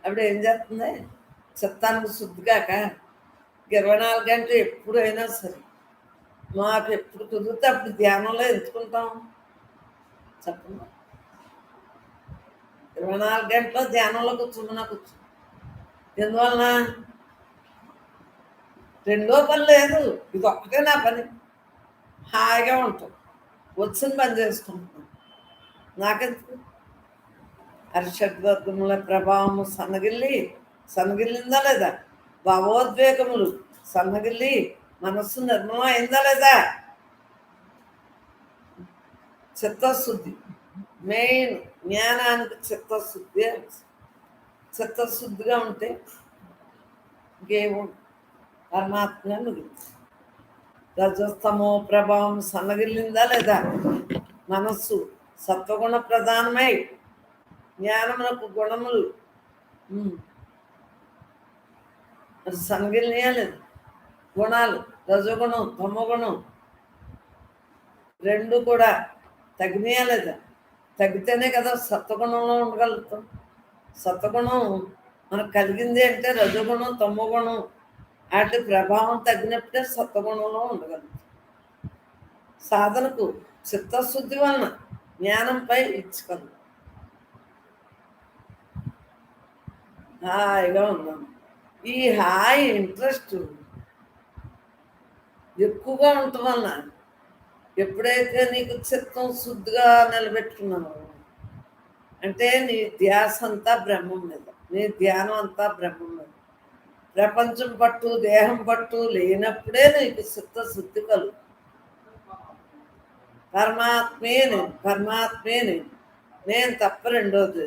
అప్పుడు ఏం చేస్తుంది, చిత్తానికి శుద్ధిగాక 24 గంటలు ఎప్పుడైనా సరే మాకు ఎప్పుడు కుదిరితే అప్పుడు ధ్యానంలో ఎంచుకుంటాం చెప్పండి. 24 గంటల ధ్యానంలో కూర్చున్నా ఎందువలన రెండో పని లేదు, ఇది ఒక్కటే నా పని. హాయిగా ఉంటాం, వచ్చిన పని చేసుకుంటున్నాం. నాకెందుకు అరిషడ్వర్గముల ప్రభావము సన్నగిల్లిందా లేదా, భావోద్వేగములు సన్నగిల్లి మనస్సు నిర్మలం అయిందా లేదా. చిత్తశుద్ధి మెయిన్, జ్ఞానానికి చిత్తశుద్ధి. చిత్తశుద్ధిగా ఉంటే ఇంకేమో పరమాత్మ మిగులుతుంది. రజస్తమో ప్రభావం సన్నగిల్లిందా లేదా, మనస్సు సత్వగుణ ప్రధానమై జ్ఞానములకు గుణములు మరి సన్నగిల్లియా లేదు. గుణాలు రజగుణం తమగుణం రెండు కూడా తగ్గినాయా లేదా, తగ్గితేనే కదా సత్వగుణంలో ఉండగలుగుతాం. సత్వగుణం మనకు కలిగింది అంటే రజగుణం తమగుణం వాటి ప్రభావం తగ్గినప్పుడే సత్వగుణంలో ఉండగలుగుతాం. సాధనకు చిత్తశుద్ధి వలన జ్ఞానంపై ఇచ్చుకోండి. హాయిగా ఉన్నాం. ఈ హాయి ఇంట్రెస్ట్ ఎక్కువగా ఉండటం వలన ఎప్పుడైతే నీకు చిత్తం శుద్ధిగా నిలబెట్టుకున్నావు అంటే నీ ధ్యాస అంతా బ్రహ్మం మీద, నీ ధ్యానం అంతా బ్రహ్మం మీద. ప్రపంచం పట్టు దేహం పట్టు లేనప్పుడే నీకు చిత్తశుద్ధి కలుగు. పరమాత్మే నేను తప్ప రెండోది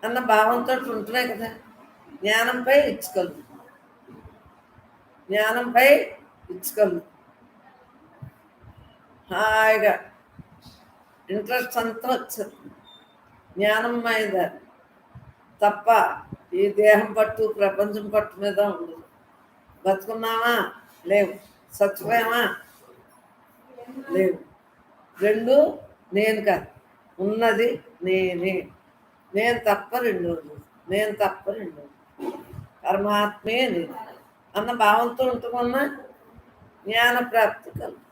అన్న భావంతో ఉంటున్నాయి కదా. జ్ఞానంపై ఇచ్చుకోలు హాయిగా ఇంట్రెస్ట్ అంతా వచ్చేది జ్ఞానం మీద తప్ప ఈ దేహం పట్టు ప్రపంచం పట్టు మీద ఉండదు. బతుకున్నామా లేవు, చచ్చిపోయామా లేవు. రెండు నేను కాదు, ఉన్నది నేను తప్ప రెండోది పరమాత్మే నేను అన్న భావంతో ఉంటుకున్న జ్ఞాన ప్రాప్తి కలుగు.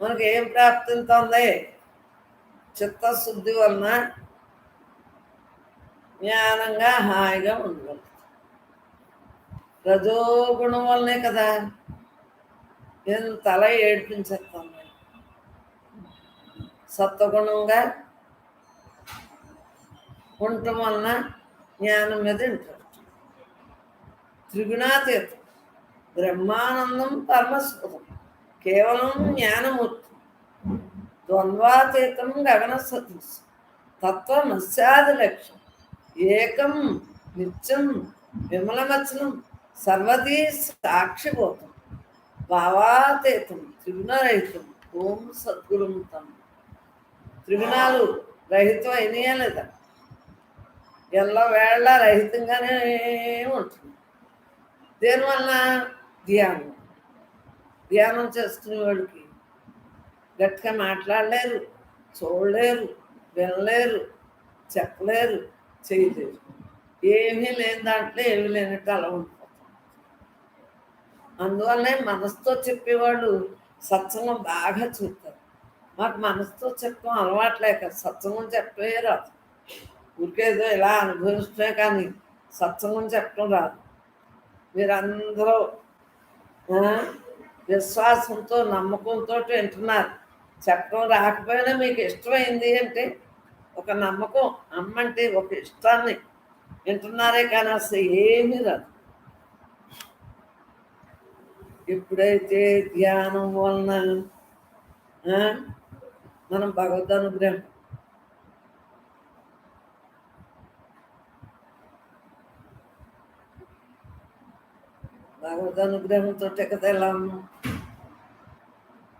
మనకి ఏం ప్రాప్తింతుంది, చిత్తశుద్ధి వలన జ్ఞానంగా హాయిగా ఉండగలుగుతాం. రజోగుణం వల్లనే కదా నేను తల ఏడిపించేస్తాను. సత్వగుణంగా ఉండటం వలన జ్ఞానం మీద ఇంట్రెస్ట్. త్రిగుణాతీతం బ్రహ్మానందం పరమస్పదం కేవలం జ్ఞానమూర్తి. ద్వంద్వాతీతం గగన సదృశం తత్వమస్యాది లక్ష్యం ఏకం నిత్యం విమలమచలం సర్వదీ సాక్షిభూతం భావాతీతం త్రిగుణరహితం ఓం సద్గురుం తం. త్రిగుణాలు రహితం అయినాయా లేదా, ఎల్లవేళ రహితంగానే ఉంటుంది. దేనివల్ల ధ్యానం చేసుకునే వాడికి గట్టిగా మాట్లాడలేరు, చూడలేరు, వినలేరు, చెప్పలేరు, చేయలేరు. ఏమీ లేని దాంట్లో ఏమీ లేనట్టు అలా ఉండిపోతాం. అందువల్లనే మనసుతో చెప్పేవాళ్ళు సత్సంగం బాగా చూస్తారు. మాకు మనసుతో చెప్పడం అలవాట్లేక సత్సంగం చెప్పే రాదు. ఊరికేదో ఇలా అనుభవిస్తే కానీ సత్సంగం చెప్పడం రాదు. మీరందరూ విశ్వాసంతో నమ్మకంతో వింటున్నారు. చెప్పడం రాకపోయినా మీకు ఇష్టమైంది అంటే ఒక నమ్మకం, అమ్మంటే ఒక ఇష్టాన్ని వింటున్నారే కానీ అసలు ఏమీ రాదు. ఎప్పుడైతే ధ్యానం వలన మనం భగవద్ అనుగ్రహం భగవద్ అనుగ్రహంతో కదా ఎలా ఉన్నాం.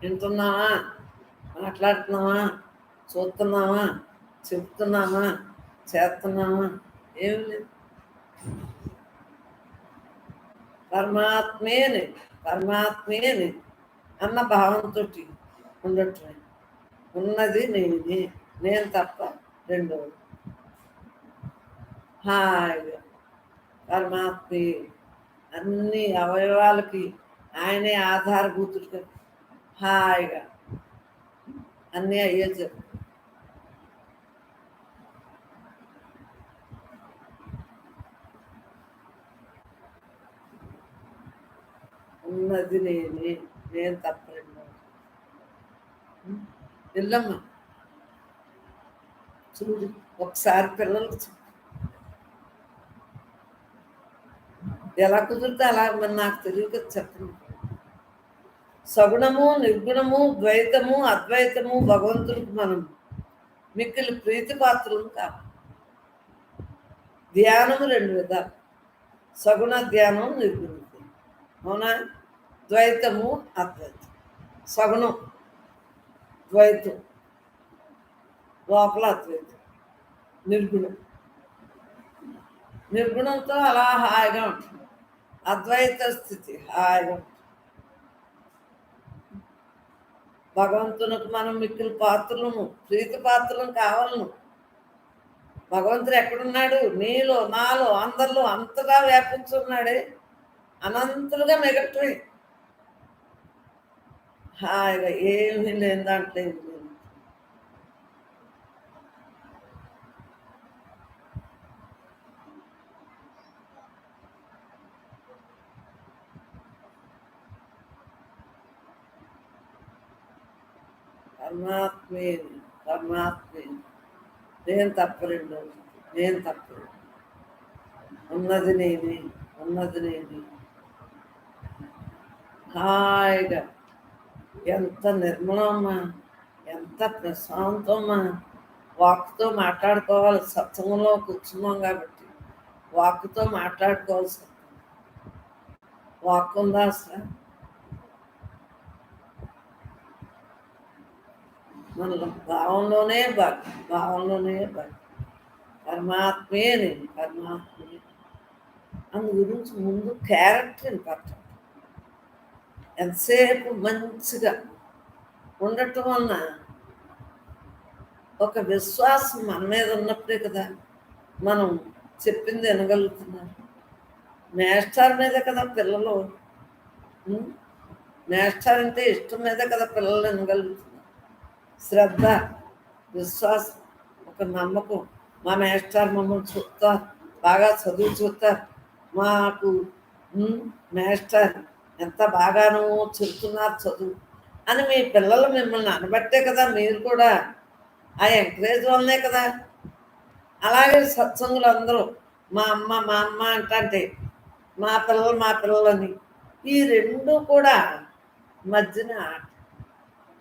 వింటున్నావా, మాట్లాడుతున్నావా, చూస్తున్నావా, చెప్తున్నావా, చేస్తున్నావా, ఏం లేదు. పరమాత్మేని పరమాత్మేని అన్న భావంతో ఉండటమే. ఉన్నది నేనే, నేను తప్ప రెండోది. హాయిగా పరమాత్మే అన్ని అవయవాలకి ఆయనే ఆధారభూతుడు. హాయిగా అన్నీ అయ్యే చెప్పు. ఉన్నది నేనే, నేను తప్ప రెండోది. వెళ్ళమ్మా చూడు, ఒకసారి పిల్లలకు చెప్పు. ఎలా కుదిరితే అలా, మరి నాకు తెలియక చెప్పండి. సగుణము, నిర్గుణము, ద్వైతము, అద్వైతము భగవంతుడికి మనం మిక్కిలి ప్రీతి పాత్రలు కాదు. ధ్యానము రెండు విధాలు, సగుణ ధ్యానం, నిర్గుణ ధ్యానం. అవునా? ద్వైతము, అద్వైతం. సగుణం ద్వైతం, లోపల అద్వైతం. నిర్గుణం నిర్గుణంతో అలా హాయిగా ఉంటుంది. అద్వైత స్థితి హాయిగా ఉంటుంది. భగవంతునికి మనం మిక్కిలి పాత్రలను, ప్రీతి పాత్రలను కావాలను. భగవంతుడు ఎక్కడున్నాడు? నీలో, నాలో, అందరిలో అంతగా వ్యాపించున్నాడే. అనంతులుగా మిగటమే. హాయిగా ఏమీ లేని దాంట్లో ఏమి లేదు. పరమాత్మేని పరమాత్మేని నేను తప్పలేండు, నేను తప్పలేదు. ఉన్నది నేనే, ఉన్నది నేనే. హాయిగా ఎంత నిర్మలమ్మా, ఎంత ప్రశాంతమ్మా. వాక్తో మాట్లాడుకోవాలి. సత్సంగంలో కూర్చున్నాం కాబట్టి వాక్తో మాట్లాడుకోవాల్సి. వాక్ ఉందా అసలు? మన భావంలోనే భావంలోనే పరమాత్మే నేను, పరమాత్మే. అందు గురించి ముందు క్యారెక్టర్ ఇంపార్టెంట్. ఎంతసేపు మంచిగా ఉండటం వలన ఒక విశ్వాసం మన మీద ఉన్నప్పుడే కదా మనం చెప్పింది వినగలుగుతున్నారు. మేస్టార్ మీదే కదా పిల్లలు, మేస్టార్ అంటే ఇష్టం మీదే కదా పిల్లలు వినగలుగుతున్నారు. శ్రద్ధ, విశ్వాసం, ఒక నమ్మకం. మా మేస్టార్ మమ్మల్ని చూస్తారు, బాగా చదువు చూస్తారు, మాకు మేస్టార్ ఎంత బాగానో చెప్తున్నారు చదువు అని మీ పిల్లలు మిమ్మల్ని అనబట్టే కదా మీరు కూడా ఆ ఎంకరేజ్ వల్లనే కదా. అలాగే సత్సంగులు అందరూ మా అమ్మ అంటే మా పిల్లలని, ఈ రెండు కూడా మధ్యన ఆట.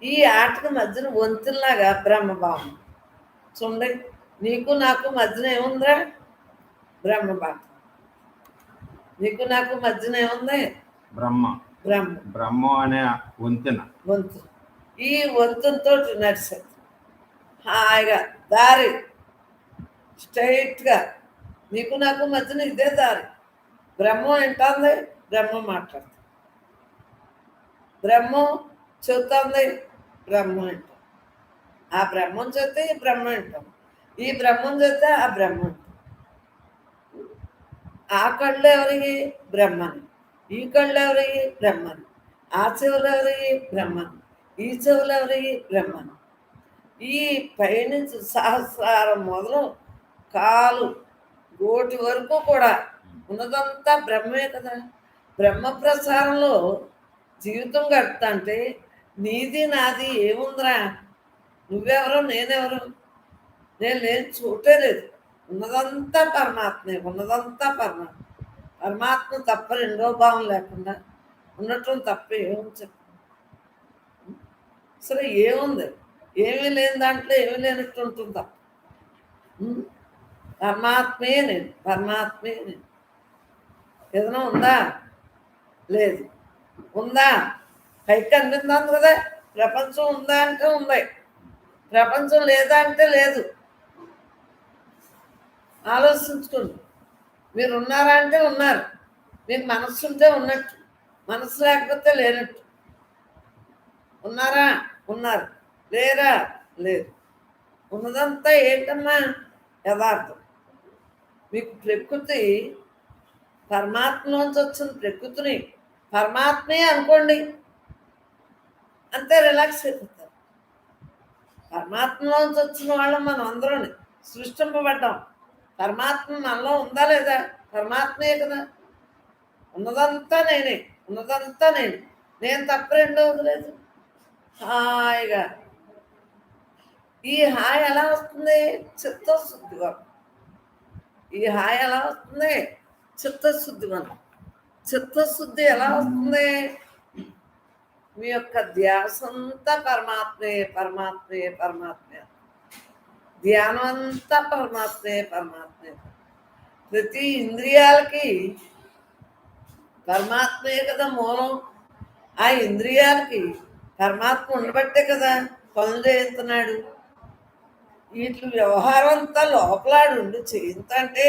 ఈ ఆటకు మధ్యన వంతుల్లాగా బ్రహ్మభావం. చూడండి, నీకు నాకు మధ్యన ఏముందిరా? బ్రహ్మభావం. నీకు నాకు మధ్యన ఏముంది? బ్రహ్మ అనే వంతెన. ఈ వంతుతో నడిచేది హాయిగా దారి స్ట్రైట్గా. నీకు నాకు మధ్యన ఇదే దారి. బ్రహ్మం వింటుంది, బ్రహ్మం మాట్లాడుతుంది. బ్రహ్మం చెబుతుంది, బ్రహ్మం వింటాం. ఆ బ్రహ్మం చెబితే ఈ బ్రహ్మం వింటాం, ఈ బ్రహ్మం చెబితే ఆ బ్రహ్మం వింటాం. ఆ కళ్ళు ఎవరికి? బ్రహ్మని. ఈ కళ్ళు ఎవరికి? బ్రహ్మని. ఆ చెవులు ఎవరికి? బ్రహ్మని. ఈ చెవులు ఎవరికి? బ్రహ్మని. ఈ పైనుంచి సహస్రారం మొదలు కాలు గోటి వరకు కూడా ఉన్నదంతా బ్రహ్మే కదా. బ్రహ్మ ప్రసారంలో జీవితం గడుపుతా అంటే నీది నాది ఏముందిరా? నువ్వెవరు, నేనెవరు? నేను లేని చోటే లేదు. ఉన్నదంతా పరమాత్మే, ఉన్నదంతా పరమాత్మ. పరమాత్మ తప్ప రెండో భావం లేకుండా ఉండటం తప్ప ఏముంది చెప్పు. అసలు ఏముంది? ఏమీ లేని దాంట్లో ఏమీ లేనట్టు ఉంటుంది తప్ప. పరమాత్మే నేను, పరమాత్మే నేను. ఏదైనా ఉందా? లేదు. ఉందా? పైకి కనిపిస్తుంది కదా. ప్రపంచం ఉందా అంటే ఉంది, ప్రపంచం లేదా అంటే లేదు. ఆలోచించుకోండి. మీరు ఉన్నారా అంటే ఉన్నారు, మీకు మనస్సు ఉంటే ఉన్నట్టు, మనస్సు లేకపోతే లేనట్టు. ఉన్నారా? ఉన్నారు. లేరా? లేదు. ఉన్నదంతా ఏంటమ్మా? యథార్థం. మీకు ప్రకృతి, పరమాత్మలోంచి వచ్చిన ప్రకృతిని పరమాత్మే అనుకోండి, అంతే, రిలాక్స్ అయిపోతారు. పరమాత్మలోంచి వచ్చిన వాళ్ళం మనం అందరం సృష్టింపబడ్డాం. పరమాత్మ మనలో ఉందా లేదా? పరమాత్మే కదా. ఉన్నదంతా నేనే, ఉన్నదంతా నేను. నేను తప్ప రెండవది లేదు. హాయిగా. ఈ హాయి ఎలా వస్తుంది? చిత్తశుద్ధి వల్ల. ఈ హాయి ఎలా వస్తుంది? చిత్తశుద్ధి వల్ల. చిత్తశుద్ధి ఎలా వస్తుంది? మీ యొక్క ధ్యాస అంతా పరమాత్మే, పరమాత్మే, పరమాత్మే. ధ్యానం అంతా పరమాత్మే, పరమాత్మే. ప్రతి ఇంద్రియాలకి పరమాత్మే కదా మూలం. ఆ ఇంద్రియాలకి పరమాత్మ ఉండబట్టే కదా పనులు చేస్తున్నాడు. వీటి వ్యవహారం అంతా లోపలాడు చేయిందంటే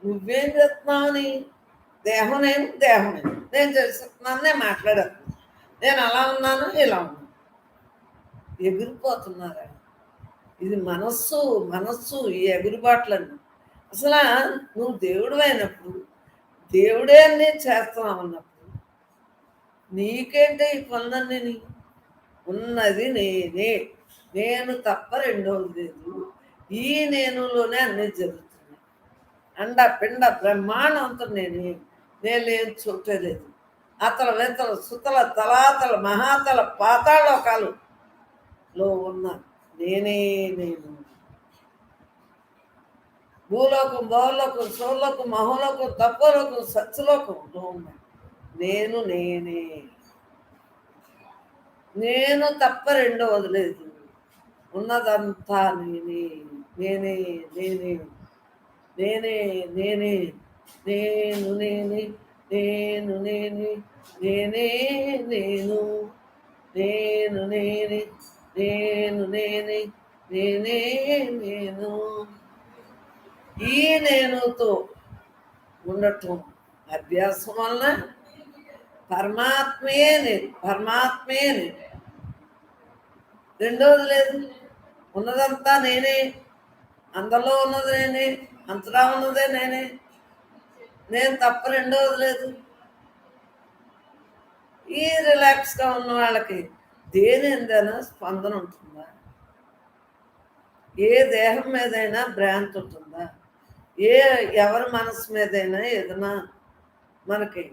నువ్వేం చేస్తున్నావని. దేహం నేను, దేహం నేను చేస్తున్నాను, నేను మాట్లాడుతున్నాను, నేను అలా ఉన్నాను, ఇలా ఉన్నాను. ఎగిరిపోతున్నారా? ఇది మనస్సు, మనస్సు. ఈ ఎగురుబాట్లన్నీ అసలు నువ్వు దేవుడు అయినప్పుడు, దేవుడే అన్నీ చేస్తున్నావు అన్నప్పుడు నీకేంటే ఈ పనులన్నీ? ఉన్నది నేనే, నేను తప్ప రెండవది లేదు. ఈ నేనులోనే అన్నీ జరుగుతున్నాయి. అండ పిండ బ్రహ్మాండం అంతా నేనే. నేను లేని చోటే లేదు. అతల వెతల సుతల తలాతల మహాతల పాతాళలోకాలులో ఉన్న నేనే నేను. భూలోకం, భవలోకం, సౌలోకం, మహోలోకం, తపోలోకం, సత్యలోకంలో ఉన్నా నేను నేనే. నేను తప్ప రెండవది లేదు. ఉన్నదంతా నేనే, నేనే, నేనే, నేనే, నేనే, నేను నేనే, నేను నేనే, నేనే నేను, నేను నేనే, నేను నేనే, నేనే నేను. ఈ నేనుతో ఉండటం అభ్యాసం వలన పరమాత్మే నేను, పరమాత్మే నేను. రెండవది లేదు. ఉన్నదంతా నేనే, అందరిలో ఉన్నది నేనే, అంతటా ఉన్నదే నేనే. నేను తప్ప రెండవది లేదు. ఈ రిలాక్స్గా ఉన్న వాళ్ళకి దేని ఎందైనా స్పందన ఉంటుందా? ఏ దేహం మీదైనా భ్రాంతి ఉంటుందా? ఎవరి మనసు మీదైనా ఏదైనా మనకి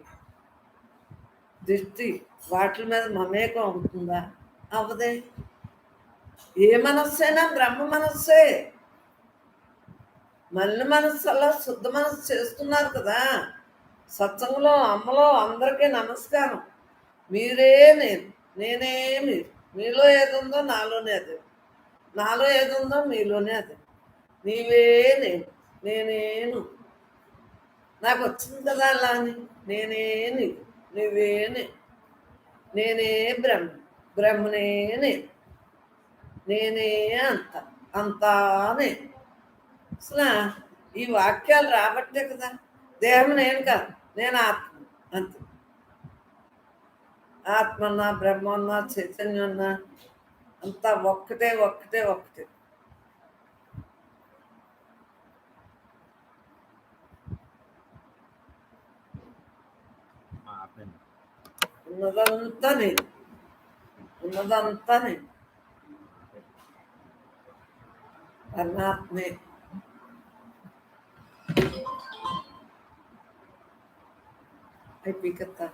దృష్టి వాటి మీద మమేకం ఉంటుందా? అవ్వదే. ఏ మనస్సైనా బ్రహ్మ మనస్సే. మళ్ళీ మనస్సు అలా శుద్ధ మనస్సు చేస్తున్నారు కదా. సత్సంగంలో అమ్మలో అందరికీ నమస్కారం. మీరే నేను, నేనే మీరు. మీలో ఏది ఉందో నాలోనే అదే, నాలో ఏది ఉందో మీలోనే అదే. నీవే నేను, నేనేను. నాకు వచ్చింది కదా అలా అని. నేనే నీవు, నువ్వే నేనే బ్రహ్మ, బ్రహ్మనే నేను, నేనే అంత, అంతా నేను. అసలు ఈ వాక్యాలు రాబట్టే కదా. దేహం నేను కాదు, నేను ఆత్మ, అంతే. ఆత్మన్నా, బ్రహ్మన్నా, చైతన్యన్నా అంతా ఒక్కటే, ఒక్కటే, ఒక్కటే. ఉన్నదంతా నేను, ఉన్నదంతా నేను, పరమాత్మే. అయిపోయి కదా.